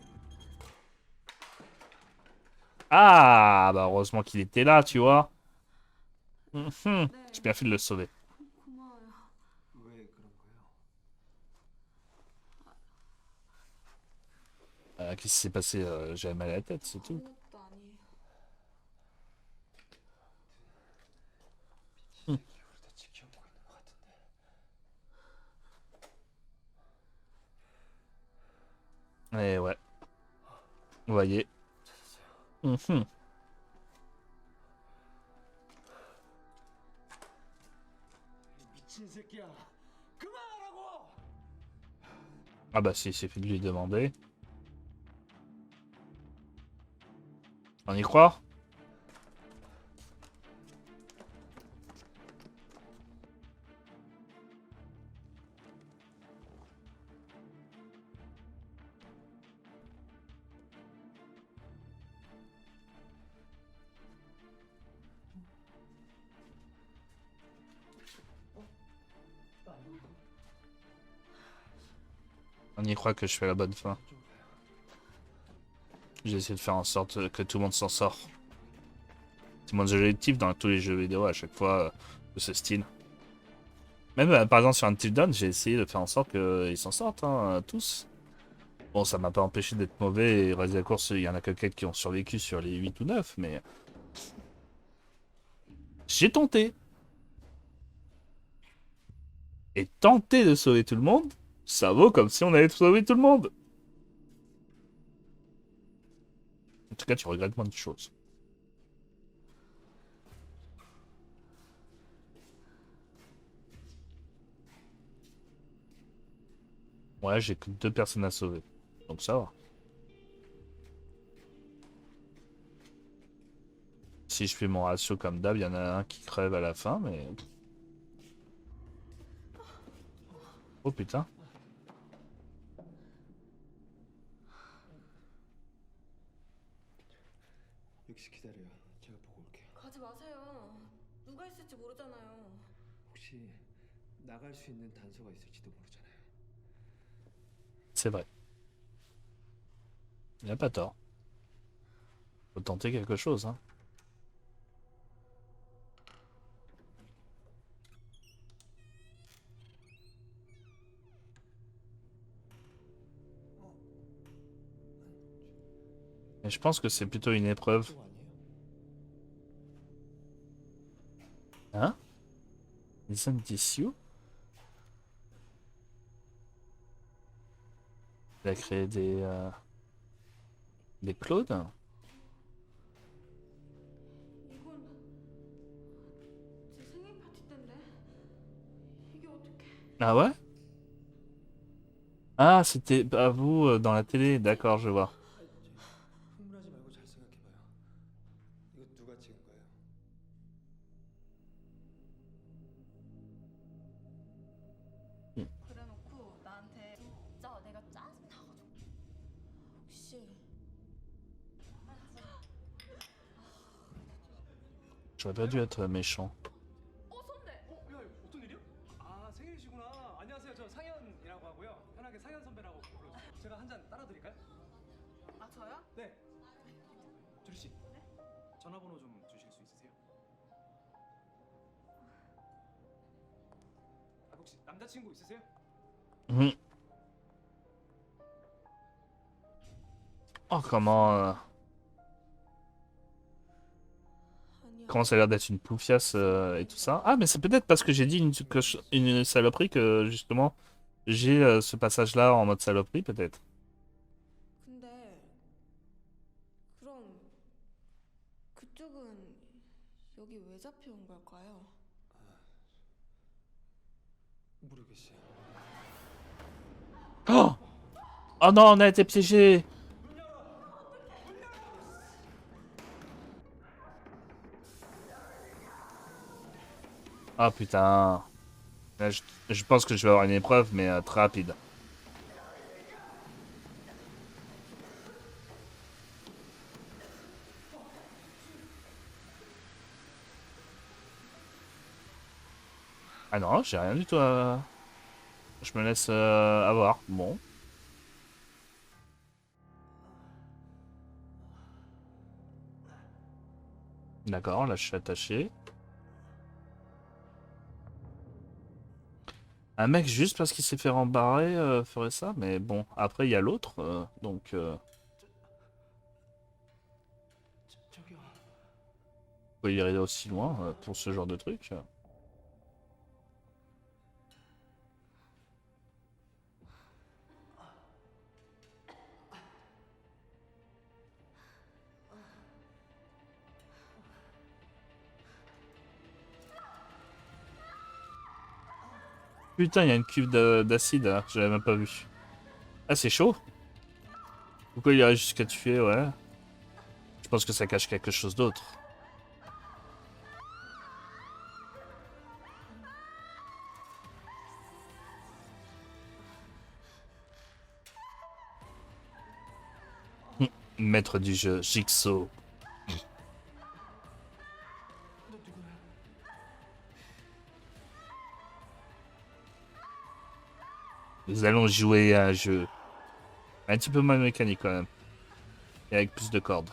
Ah, bah heureusement qu'il était là, tu vois. Mhm. J'ai bien fait de le sauver. 고마워요. 왜 그런 거예요? Qu'est-ce qui s'est passé? J'avais mal à la tête, c'est tout. 아무것도 아니에요. 우리 다 지켜보고 있는 것 같은데. Et ouais. Vous voyez. Mhm. 새끼야. 그만하라고. Ah bah si, c'est fait de lui demander. On y croit? On y croit que je fais la bonne fin. J'ai essayé de faire en sorte que tout le monde s'en sort. C'est mon objectif dans tous les jeux vidéo à chaque fois de ce style. Même par exemple sur Until Dawn, j'ai essayé de faire en sorte qu'ils s'en sortent, hein, tous. Bon, ça m'a pas empêché d'être mauvais et rester à la course, il y en a que quelques qui ont survécu sur les 8 ou 9, mais... J'ai tenté. Et tenter de sauver tout le monde, ça vaut comme si on avait sauvé tout le monde. En tout cas, tu regrettes moins de choses. Ouais, j'ai que 2 personnes à sauver. Donc ça va. Si je fais mon ratio comme d'hab, il y en a un qui crève à la fin, mais... Oh putain. 여기서 기다려요. 제가 보고 올게요. 가지 마세요. 누가 있을지 모르잖아요. 혹시 나갈 수 있는 단서가 있을지도 모르잖아요. C'est vrai. Il n'a pas tort. Faut tenter quelque chose, hein. Mais je pense que c'est plutôt une épreuve. 그거 아니에요? Hein? Listen this you? Il a créé des clones? 이건 제 생일 파티 때인데 이게 어떻게? Ah ouais? Ah, c'était à vous dans la télé, d'accord, je vois. 흥분하지 말고 잘 생각해봐요. 이거 누가 찍은 거예요? 그래놓고 나한테 진짜 내가 짜증나가지고 혹시 J'aurais pas dû être méchant. 야, 어떤 일이야? 아, 생일이시구나. 안녕하세요. 저 상현이라고 하고요. 편하게 상현 선배라고 불러주세요. 제가 한 잔 따라 드릴까요? 아 저요? 네. 주리 씨. 전화번호 좀 주실 수 있으세요? 아, 혹시 남자친구 있으세요? Mhm. Oh, 아니야. comment ça a l'air d'être une poufiasse et tout ça. Ah, mais c'est peut-être parce que j'ai dit une saloperie que justement j'ai ce passage-là en mode saloperie, peut-être. 근데 그럼 그쪽은 여기 왜 잡혀온 걸까요? 모르겠어요. Oh! Oh non, on a été piégé! Ah putain. Là, je pense que je vais avoir une épreuve, mais très rapide. Ah non, j'ai rien du tout à... Je me laisse avoir. Bon. D'accord, là je suis attaché. Un mec juste parce qu'il s'est fait rembarrer ferait ça, mais bon, après il y a l'autre, donc 저기요. faut y aller aussi loin pour ce genre de truc. Putain, il y a une cuve d'acide, là. J'avais même pas vu. Ah, c'est chaud. Pourquoi il irait jusqu'à tuer, ouais. Je pense que ça cache quelque chose d'autre. Maître du jeu, Jigsaw. 너 누구야? Nous allons jouer à un jeu. Un petit peu moins mécanique quand même. Et avec plus de cordes.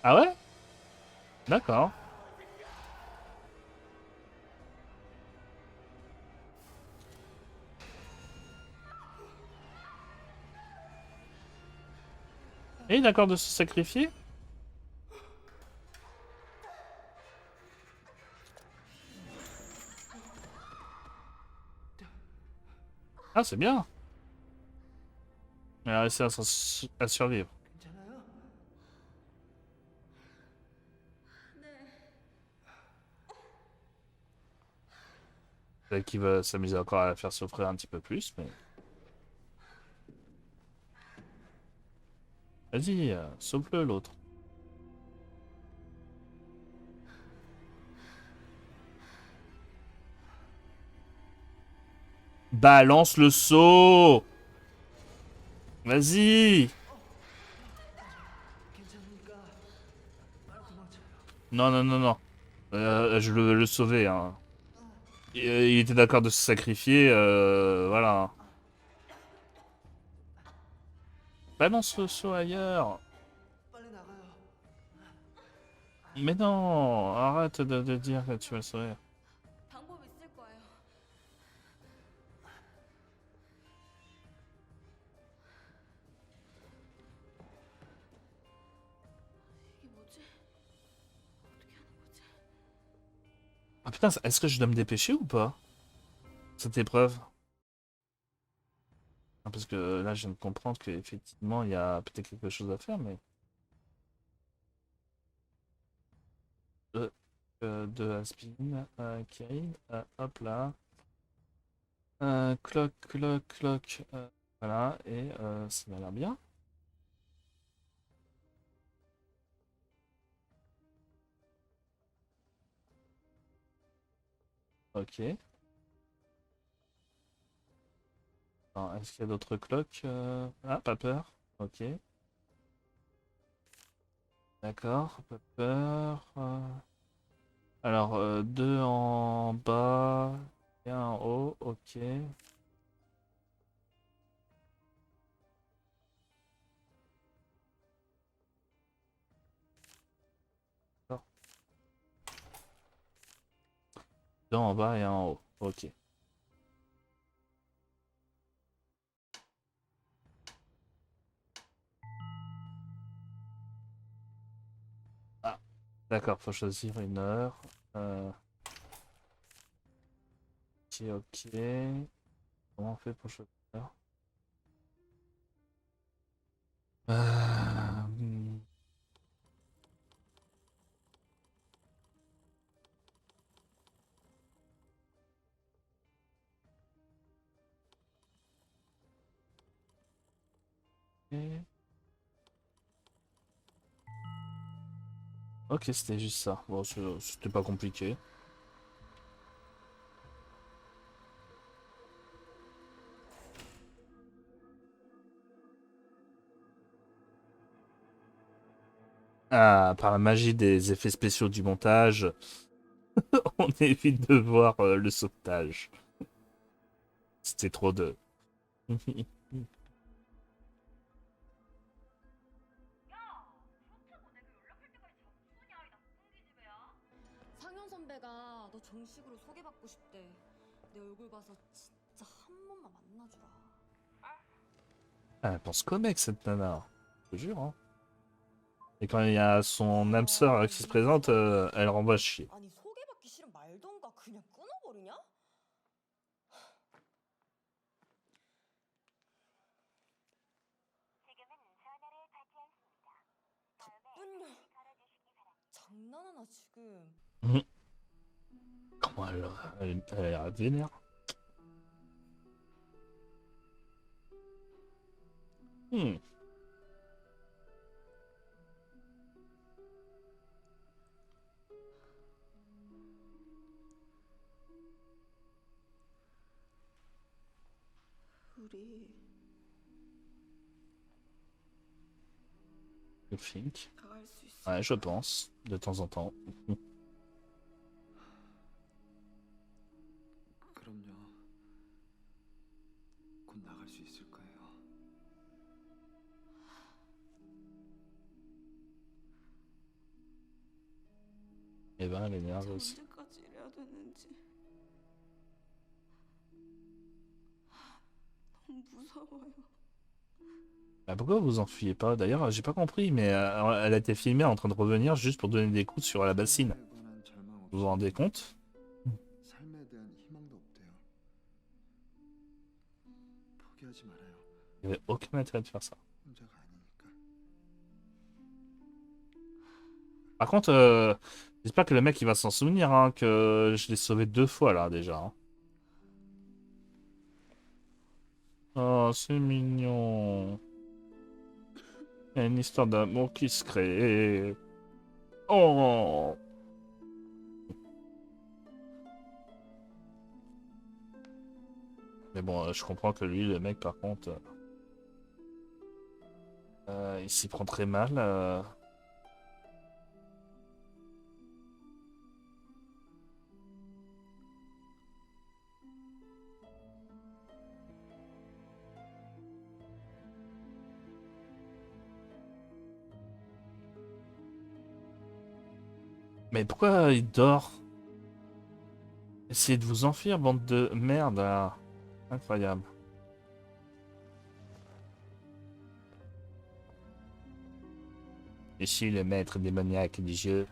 Ah ouais? D'accord. Et d'accord de se sacrifier? Ah, c'est bien. Il a réussi à survivre. 괜찮아요? Peut-être qu'il va s'amuser encore à la faire souffrir un petit peu plus, mais... Vas-y, sauve-le l'autre. Balance le seau! Vas-y! 괜찮으니까 빨리 도망쳐요. Non, non, non, non. Je veux le sauver, hein. Il était d'accord de se sacrifier, voilà. Balance le seau ailleurs. 빨리 나가요. Mais non, arrête de dire que tu vas le sauver. 방법 있을 거예요. 이게 뭐지? 어떻게 하는 거지? Ah putain, est-ce que je dois me dépêcher ou pas? Cette épreuve? Ah, parce que là, je viens de comprendre qu'effectivement, il y a peut-être quelque chose à faire, mais... De aspirine, Kirin, hop là. Cloc, cloc, cloc. Voilà, et ça m'a l'air bien. Ok. Alors, est-ce qu'il y a d'autres cloques? Ah, pas peur. Ok. D'accord, pas peur. Alors, deux en bas et un en haut. Ok. D'accord. Deux en bas et un en haut. Ok. Ah, d'accord, faut choisir une heure. Ok, ok. Comment on fait pour choisir une heure? Hmm. Ok, ok, c'était juste ça. Bon, c'était pas compliqué. Ah, par la magie des effets spéciaux du montage, on évite de voir le sauvetage. C'était trop de... 상현 선배가 너 정식으로 소개받고 싶대. 내 얼굴 봐서 진짜 한 번만 만나주라. Ah, elle pense comme mec, cette nana. Je te jure, hein. Et quand il y a son âme sœur qui se présente, elle renvoie chier. 아니 소개받기 싫으면 말던가 그냥 끊어. 모르냐? 나쁜년. 장난하나 지금? Comment elle a l'air vénère. Hmm. 우리 Je think. 나갈 수 있어. Ouais, je pense, de temps en temps. 그럼요. 곧 나갈 수 있을 거예요. Et ben, elle est nerveuse. 언제까지 이래야 되는지 너무 무서워요. Bah, pourquoi vous enfuyez pas? D'ailleurs, j'ai pas compris, mais elle a été filmée en train de revenir juste pour donner des coups sur la bassine. 삶에 관한 절망 Vous vous rendez compte? 삶에 대한 희망도 없대요. 포기하지 말아요. Il n'y avait aucun intérêt de faire ça. 혼자가 아니니까. Par contre, j'espère que le mec il va s'en souvenir, hein, que je l'ai sauvé 2 fois là déjà. Hein. Oh, c'est mignon. Il y a une histoire d'amour qui se crée. Oh. Mais bon, je comprends que lui, le mec, par contre, il s'y prend très mal. Mais pourquoi il dort? Essayez de vous enfuir, bande de merde. Là. Incroyable. Ici, le maître démoniaque du jeu.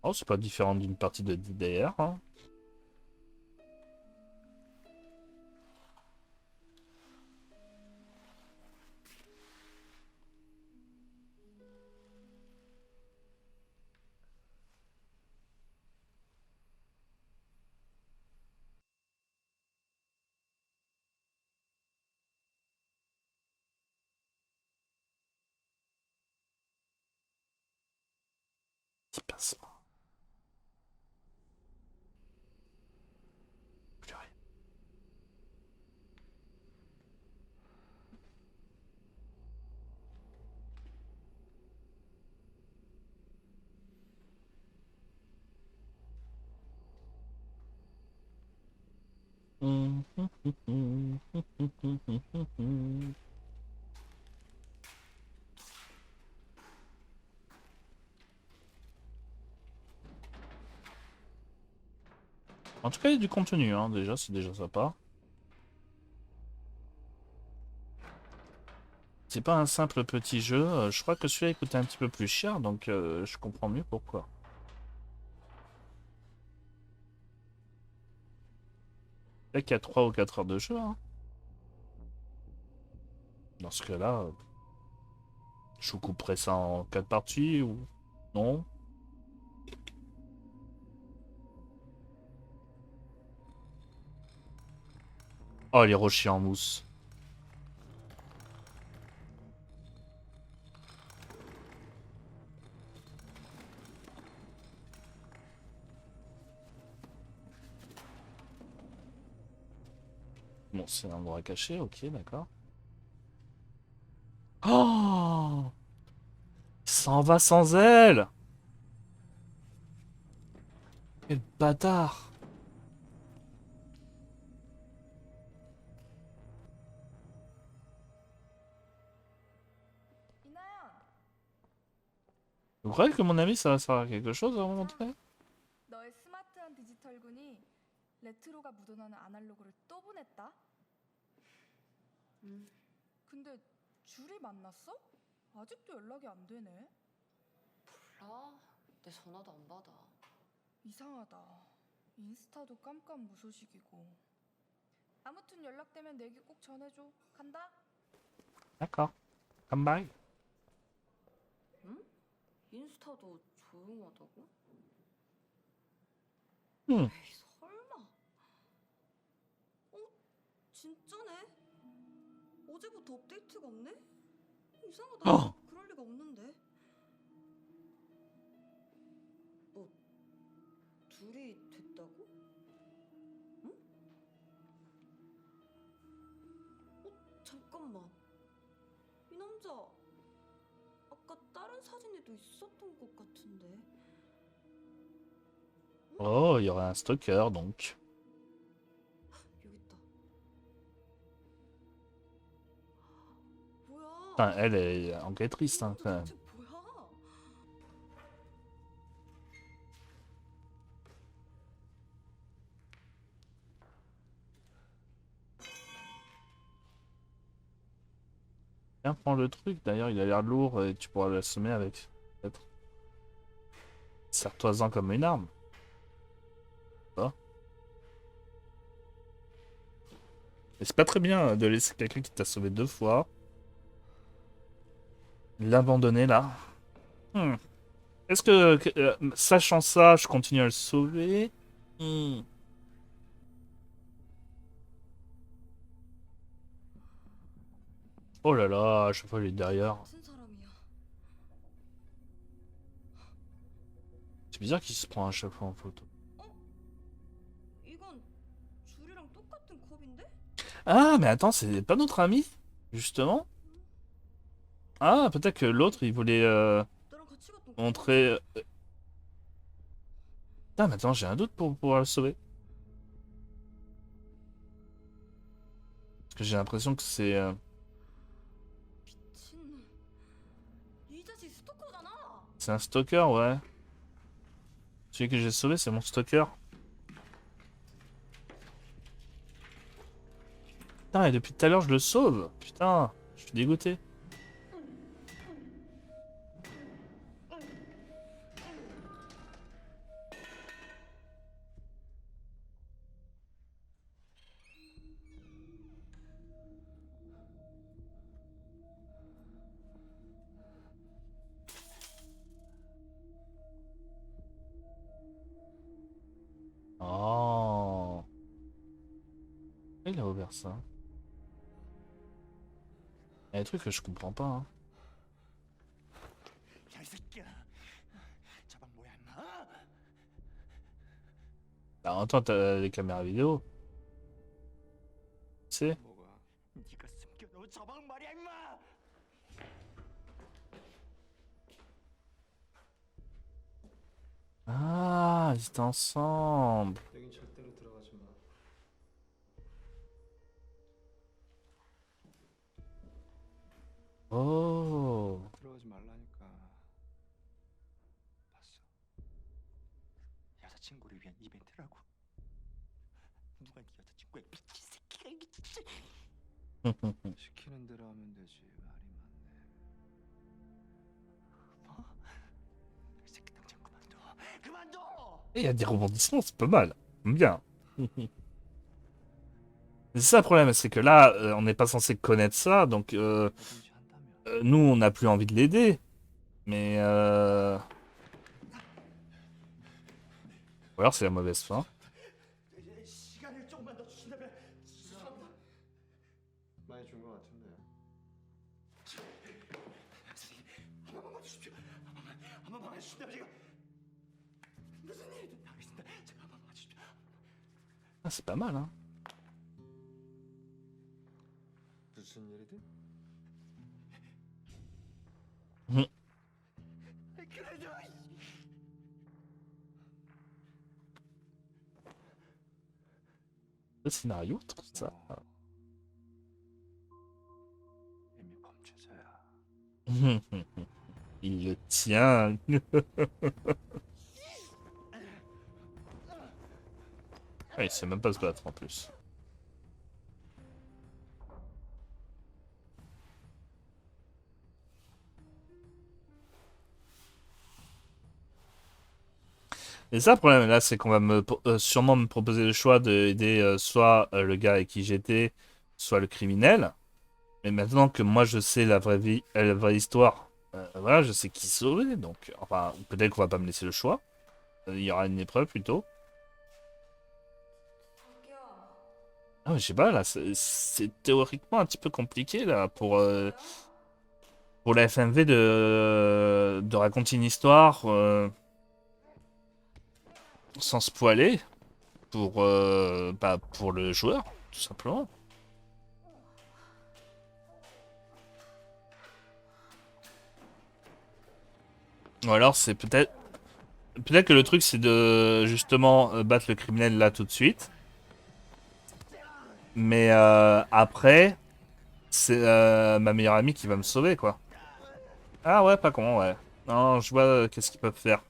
Oh, c'est pas différent d'une partie de DDR. Hein. C'est pas ça. Plus rien. En tout cas, il y a du contenu, hein, déjà, c'est déjà sympa. C'est pas un simple petit jeu. Je crois que celui-là il coûtait un petit peu plus cher, donc je comprends mieux pourquoi. Là, qu'il y a 3 ou 4 heures de jeu. Hein. Dans ce cas-là, je vous couperai ça en 4 parties ou non. Oh, les rochers en mousse. Bon, c'est un endroit caché, ok, d'accord. Oh! Il s'en va sans elle! Quel bâtard! 이나연, Vous croyez que mon ami ça va servir à quelque chose à un moment donné? 너의 스마트한 디지털군이 레트로가 묻어나는 아날로그를 또 보냈다. 근데 줄이 만났어? 아직도 연락이 안 되네. 몰라. 내 전화도 안 받아. 이상하다. 인스타도 깜깜무소식이고. 아무튼 연락되면 내게 꼭 전해줘. 간다. D'accord. Come by. 응? 인스타도 조용하다고? 응. 에이, 설마. 진짜네? 어제부터 업데이트가 없네? 이상하다. 어. 그럴 리가 없는데. 뭐 둘이 됐다고? 응? 잠깐만. 이 남자 아까 다른 사진에도 있었던 것 같은데. Oh, il y aurait un stalker donc. 여기 있다. 뭐야? Putain, elle est enquêtrice hein, quand même. 도대체 뭐야? Viens, prends le truc. D'ailleurs, il a l'air lourd et tu pourras l'assommer avec. Peut-être. Serre-toi-en comme une arme. Ça. Et c'est pas très bien de laisser quelqu'un qui t'a sauvé 2 fois. L'abandonner là. Hmm. Est-ce que, sachant ça, je continue à le sauver? Hmm. Oh là là, à chaque fois il est derrière. 무슨 사람이야? C'est bizarre qu'il se prend à chaque fois en photo. 이건 줄이랑 똑같은 컵인데? Ah, mais attends, c'est pas notre ami, justement? Ah, peut-être que l'autre, il voulait 너랑 같이 갔던 montrer... Ah, mais attends, j'ai un doute pour pouvoir le sauver. Parce que j'ai l'impression que c'est... 미친놈. 이 자식 스토커잖아. c'est un stalker, ouais. Celui que j'ai sauvé, c'est mon stalker. Putain, et depuis tout à l'heure, je le sauve. Putain, je suis dégoûté. Oh. Il a ouvert ça. Il y a des trucs que je comprends pas, hein. 야, 이 새끼야. 저방 뭐야, 임마? Bah, en même temps, t'as les caméras vidéo. Tu sais? 뭐가? 네가 숨겨놓은 저방 말이야, 임마. Ah, ils étaient ensemble. 여긴 절대로 들어가지 마. Oh. 들어가지 말라니까. 봤어. 여자친구를 위한 이벤트라고. 누가 네 여자친구야, 미친 새끼가 이게 진짜. 시키는 대로 하면 되지. 말이 많네. 뭐? 이 새끼 당장 그만둬. 그만둬. Il y a des rebondissements, c'est pas mal. Bien. C'est ça le problème, c'est que là, on n'est pas censé connaître ça, donc 뭐든지 한다면. nous, on n'a plus envie de l'aider. Mais ou alors c'est la mauvaise fin. 이제 시간을 조금만 더 주신다면. 죄송합니다. 많이 준 것 같은데. 선생님, 한 번만 주십시오. 한 번만 해주신다면 제가 무슨 일이든 하겠습니다. 제가 한 번만 주십시오. Ah, c'est pas mal, hein. 무슨 일이든? 그래도 Le scénario, tout ça. 이미 범죄자야. Il le tient. Ah, il sait même pas se battre en plus. Et ça, le problème là, c'est qu'on va sûrement me proposer le choix d'aider soit le gars avec qui j'étais, soit le criminel. Mais maintenant que moi je sais la vraie vie, la vraie histoire, voilà, je sais qui sauver. Donc, enfin, peut-être qu'on va pas me laisser le choix. Il y aura une épreuve plutôt. Ah, mais je sais pas, là, c'est théoriquement un petit peu compliqué là pour la FMV de raconter une histoire sans spoiler pour le joueur, tout simplement. Ou alors c'est peut-être que le truc c'est de justement battre le criminel là tout de suite, mais après c'est ma meilleure amie qui va me sauver quoi. Ah ouais, pas con, ouais. Non, je vois qu'est-ce qu'ils peuvent faire.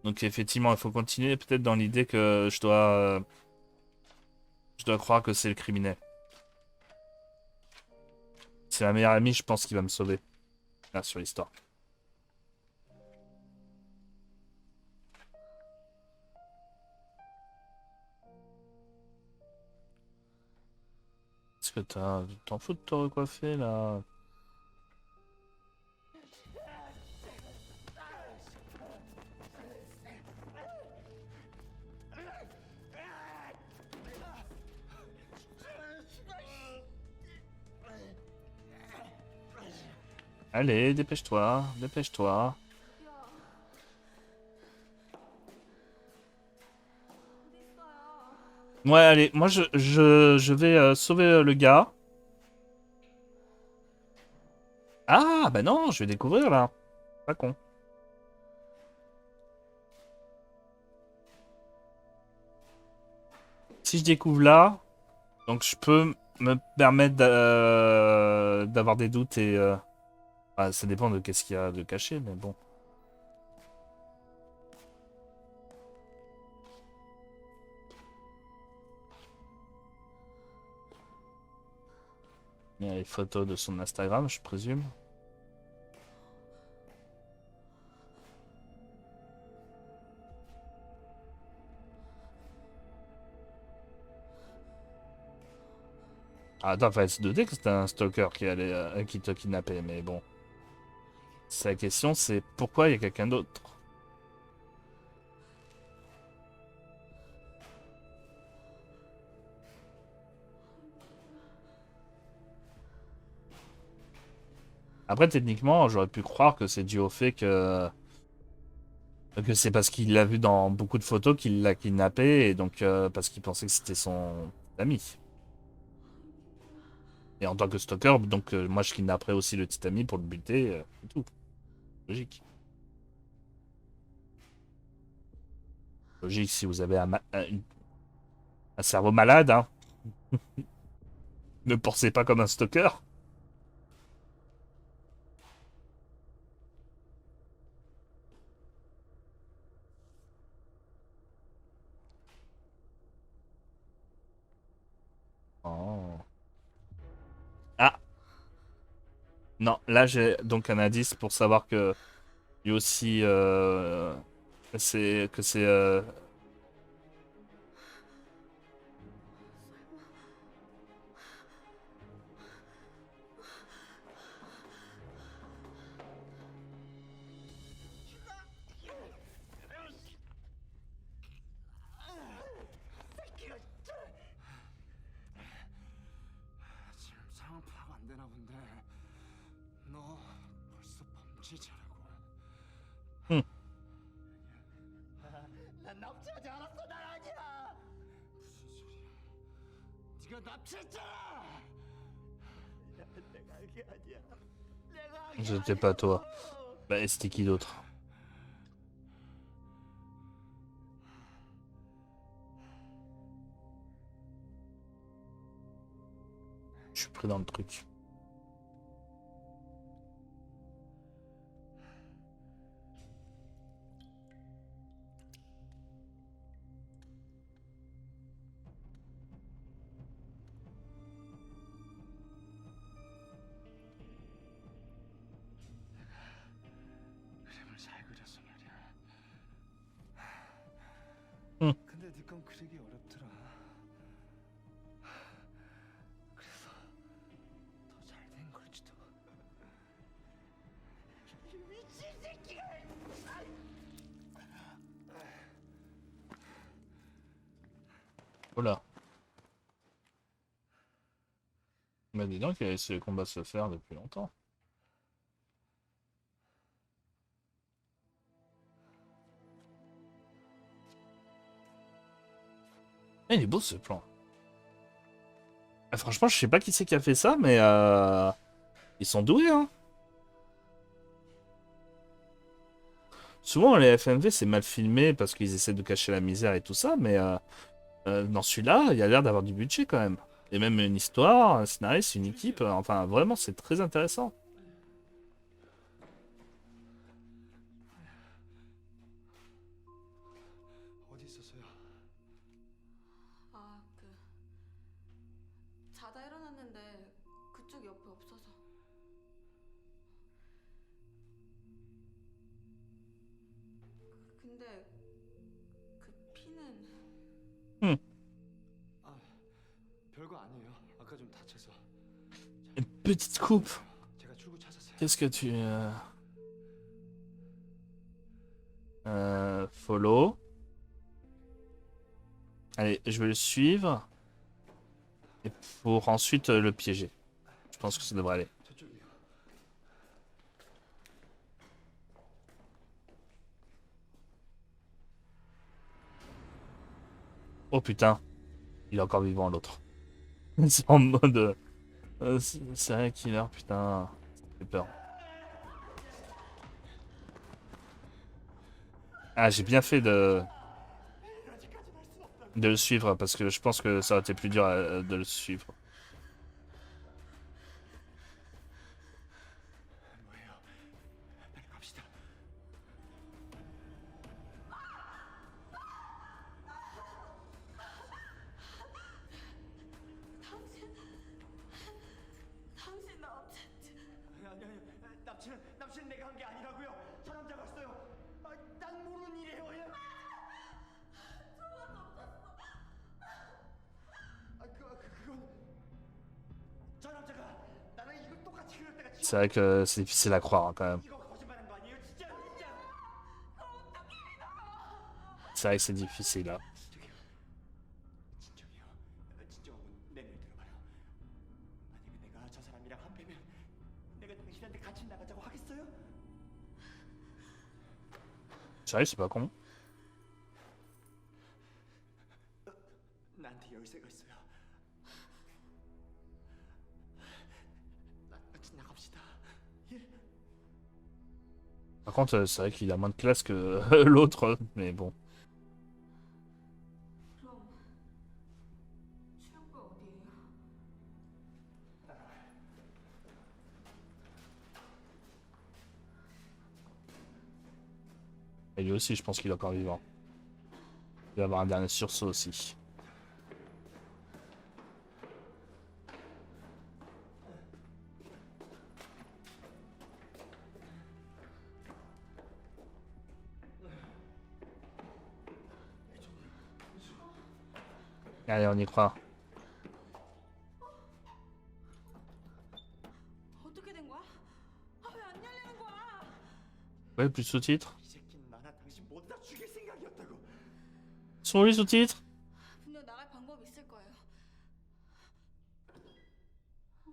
Donc effectivement, il faut continuer peut-être dans l'idée que je dois croire que c'est le criminel. C'est ma meilleure amie, je pense qu'il va me sauver là sur l'histoire. Est-ce que t'en fous de te recoiffer là? Allez, dépêche-toi, dépêche-toi. Ouais, allez, moi je vais sauver le gars. Ah, bah non, je vais découvrir là. Pas con. Si je découvre là, donc je peux me permettre d'avoir des doutes et... bah, ça dépend de qu'est-ce qu'il y a de caché, mais bon. Il y a les photos de son Instagram, je présume. Ah, attends, fallait se douter que c'était un stalker qui te kidnappait, mais bon. La question, c'est pourquoi il y a quelqu'un d'autre? Après, techniquement, j'aurais pu croire que c'est dû au fait que c'est parce qu'il l'a vu dans beaucoup de photos qu'il l'a kidnappé, et donc parce qu'il pensait que c'était son ami. Et en tant que stalker, donc moi je kidnapperais aussi le petit ami pour le buter, et tout. Logique. Logique si vous avez un cerveau malade, hein. Ne pensez pas comme un stalker. Oh. Ah, non, là j'ai donc un indice pour savoir que lui aussi, c'est 지금 상황 파악 안 되나 본데 너 벌써 범죄자라고. Hmm. 난 납치하지 않았어. 난 아니야. 무슨 소리야? 네가 납치했잖아. 내가 한 게 아니야. 내가 한 게 C'était pas toi. Bah, c'était qui d'autre? Je suis pris dans le truc. 그림을 잘 그렸어 말이야. 가끔 그러기 어렵더라. 그래서 더 잘 된 걸지도. 이 미친 새끼가! Voilà. Mais dis donc, il a laissé le combat se faire depuis longtemps. Eh, il est beau ce plan. Ah, franchement, je sais pas qui c'est qui a fait ça, mais ils sont doués, hein. Souvent, les FMV, c'est mal filmé parce qu'ils essaient de cacher la misère et tout ça, mais dans celui-là, il y a l'air d'avoir du budget quand même. Et même une histoire, un scénariste, une équipe, enfin, vraiment, c'est très intéressant. 어디 있었어요? 아, 자다 일어났는데 그쪽 옆에 없어서. 근데 그 피는 아, 별거 아니에요. 아까 좀 다쳐서. Une petite coupe. 제가 출구 찾았어요. Qu'est-ce que tu... follow. Allez, je vais le suivre. Et pour ensuite le piéger. Je pense que ça devrait aller. 저쪽이요. Oh putain. Il est encore vivant l'autre. C'est en mode... c'est un killer, putain. Ça fait peur. Ah, j'ai bien fait de le suivre parce que je pense que ça aurait été plus dur de le suivre. 뭐예요? 빨리 갑시다. 당신 나 어쨌지? 아니, 남친은 내가 한 게 아니라고요. 저 남자가 했어요. 아, 난 모르는 일이에요. 예. 그건 저 남자가 나랑 이걸 똑같이 그렸다가 C'est vrai que c'est difficile à croire hein, quand même. 이거 거짓말한 거 아니에요? 진짜. C'est vrai que c'est difficile. Hein. 진정해요. 진정하고 내 말 들어봐요. 만약에 내가 저 사람이랑 한패면 내가 당신한테 같이 나가자고 하겠어요? Sérieux, c'est pas con. 나한테 열쇠가 있어요. 같이 나갑시다. 예? Par contre, c'est vrai qu'il a moins de classe que l'autre, mais bon. 그럼 출연구 어디예요? Et lui aussi, je pense qu'il est encore vivant. Il va avoir un dernier sursaut aussi. Allez, on y croit. 어떻게 된 거야? 아, 왜 안 열리는 거야? Ouais, plus de sous-titres. 이 새끼는 나나 당신 모두 다 죽일 생각이었다고. Sont où les sous-titres? 분명 나갈 방법이 있을 거예요.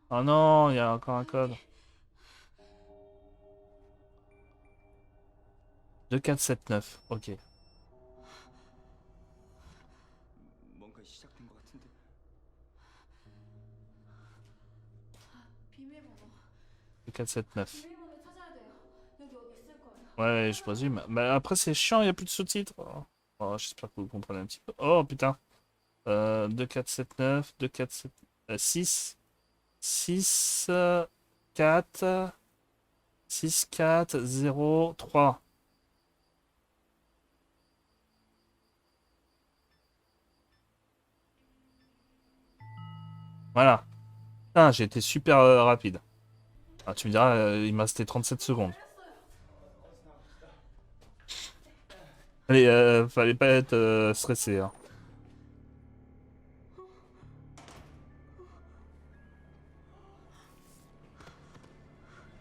Oh non, il y a encore un code. 2479, ok. 뭔가 시작된 것 같은데. 비밀번호. 2479. 비밀번호 찾아야 돼요. 여기 어디 있을 거예요. Ouais, je présume. Mais après, c'est chiant, il n'y a plus de sous-titres. Oh, j'espère que vous comprenez un petit peu. Oh putain. 2479, 247, 6, 6, 4, 6, 4, 0, 3. Voilà. Putain, j'ai été super rapide. Ah, tu me diras, il m'a resté 37 secondes. Allez, fallait pas être stressé. Hein.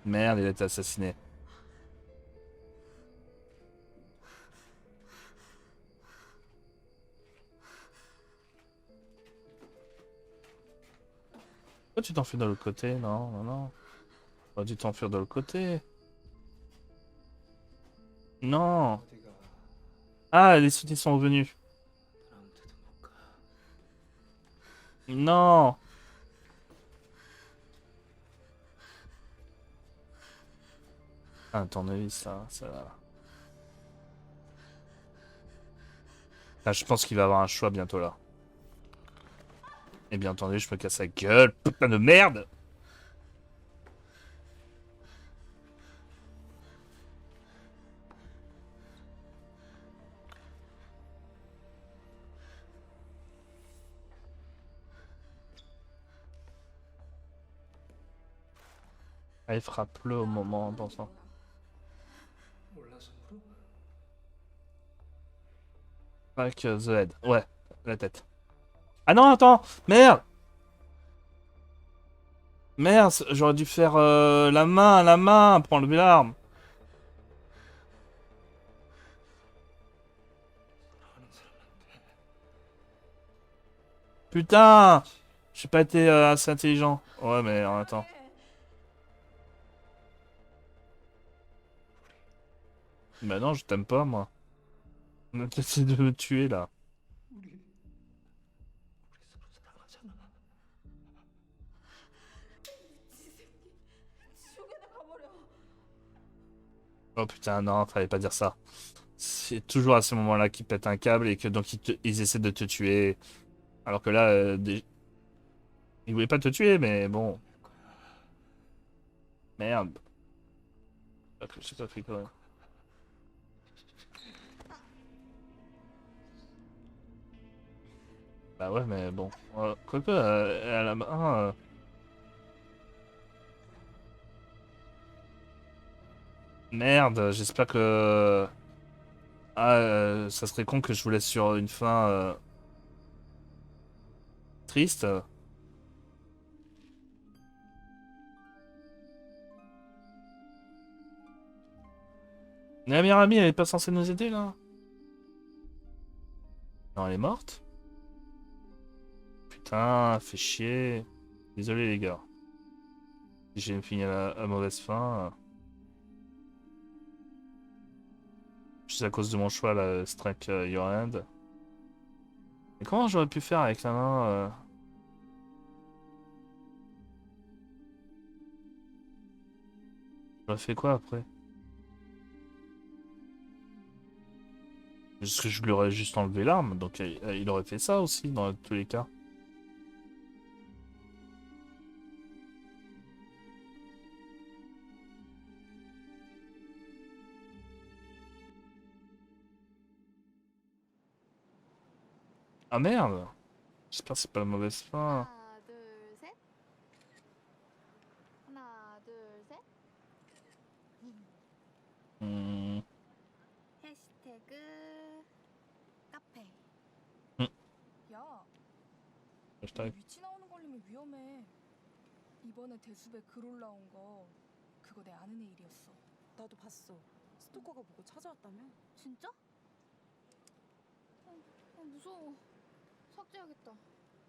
Merde, il a été assassiné. Pourquoi tu t'enfuis de l'autre côté? Non, non, non. Pourquoi tu t'enfuis de l'autre côté? Non. 어디가 Ah, les soucis sont revenus. 아무데도 못 가. Non. Ah, un tournevis, ça va. Ah, je pense qu'il va avoir un choix bientôt là. Et bien entendu, je me casse la gueule, putain de merde! Ah, il frappe le au moment important. 몰라서 물어? Avec the head. Ouais, la tête. Ah non, attends! Merde! Merde, j'aurais dû faire la main pour enlever l'arme. Putain! J'ai pas été assez intelligent. Ouais, mais en même temps. Bah non, je t'aime pas, moi. On a essayé de me tuer, là. 우리 서로 사랑하잖아. Oh putain, non, fallait pas dire ça. C'est toujours à ce moment-là qu'ils pètent un câble et que donc ils essaient de te tuer. Alors que là, ils voulaient pas te tuer, mais bon. Merde. J'ai pas fait quand même. Bah ouais, mais bon. Quoique, à la main. Merde, j'espère que. Ah, ça serait con que je vous laisse sur une fin triste. La meilleure amie, elle est pas censée nous aider là? Non, elle est morte? Putain, fait chier. Désolé les gars. Si j'ai fini à mauvaise fin. Juste à cause de mon choix, là, Strike Your Hand. Mais comment j'aurais pu faire avec la main J'aurais fait quoi après? Parce que je lui aurais juste enlevé l'arme, donc il aurait fait ça aussi dans tous les cas. Ah merde! J'espère que c'est pas la mauvaise fin. 하나, 둘, 셋. 하나, 둘, 셋. Hmm. 해시태그 카페. 야, Hashtag. 위치 나오는 걸리면 위험해. 이번에 대숲에 글 올라온 거 그거 내 아는 애 일이었어. 나도 봤어. 스토커가 보고 찾아왔다며? 진짜? 무서워. 삭제하겠다.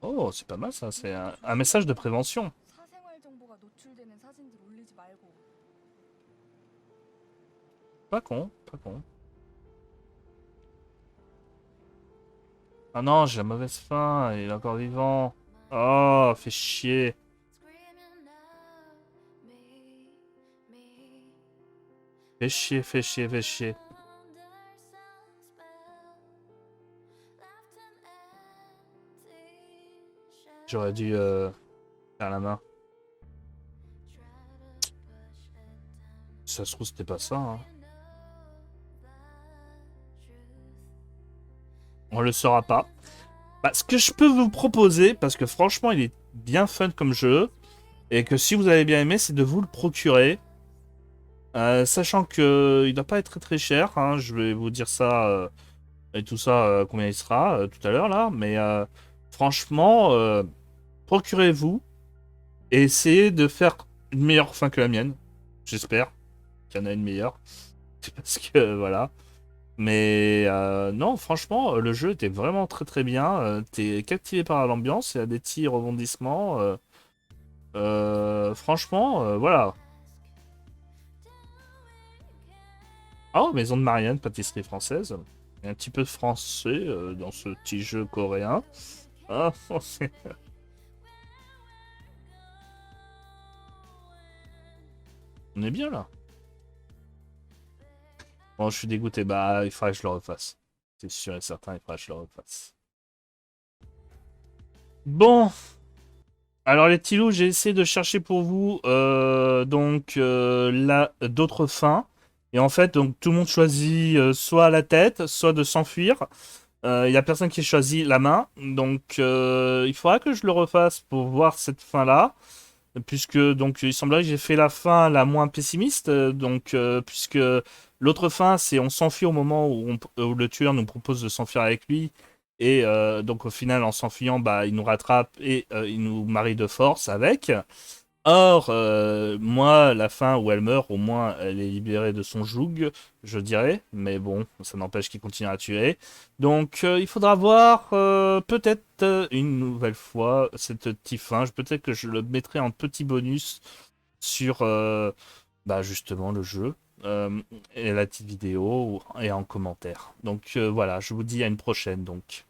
Oh, c'est pas mal ça, c'est un message de prévention. 사생활 정보가 노출되는 사진들 올리지 말고. Pas con, pas con. Ah non, j'ai la mauvaise fin, il est encore vivant. Oh, fait chier. Fait chier, fait chier, fait chier. J'aurais dû faire la main. Ça se trouve, c'était pas ça. Hein. On le saura pas. Bah, ce que je peux vous proposer, parce que franchement, il est bien fun comme jeu, et que si vous avez bien aimé, c'est de vous le procurer. Sachant que il doit pas être très très cher. Hein, je vais vous dire ça et tout ça, combien il sera tout à l'heure là. Mais franchement, procurez-vous et essayez de faire une meilleure fin que la mienne. J'espère qu'il y en a une meilleure. Parce que voilà. Mais non, franchement, le jeu était vraiment très très bien. T'es captivé par l'ambiance, il y a des petits rebondissements. Franchement, voilà. Oh, Maison de Marianne, pâtisserie française. Il y a un petit peu de français dans ce petit jeu coréen. Ah, on est bien là. Bon, je suis dégoûté. Bah, il faudrait que je le refasse. C'est sûr et certain, il faudrait que je le refasse. Bon. Alors, les petits loups, j'ai essayé de chercher pour vous là d'autres fins. Et en fait, donc tout le monde choisit soit la tête, soit de s'enfuir. Il y a personne qui choisit la main. Donc, il faudra que je le refasse pour voir cette fin-là. Puisque, donc, il semblerait que j'ai fait la fin la moins pessimiste. Puisque l'autre fin, c'est on s'enfuit au moment où le tueur nous propose de s'enfuir avec lui. Et donc, au final, en s'enfuyant, bah, il nous rattrape et il nous marie de force avec. Or, moi, la fin où elle meurt, au moins, elle est libérée de son joug, je dirais. Mais bon, ça n'empêche qu'il continue à tuer. Donc, il faudra voir peut-être une nouvelle fois cette petite fin. Peut-être que je le mettrai en petit bonus sur, bah, justement, le jeu. Et la petite vidéo et en commentaire. Donc, voilà, je vous dis à une prochaine, donc.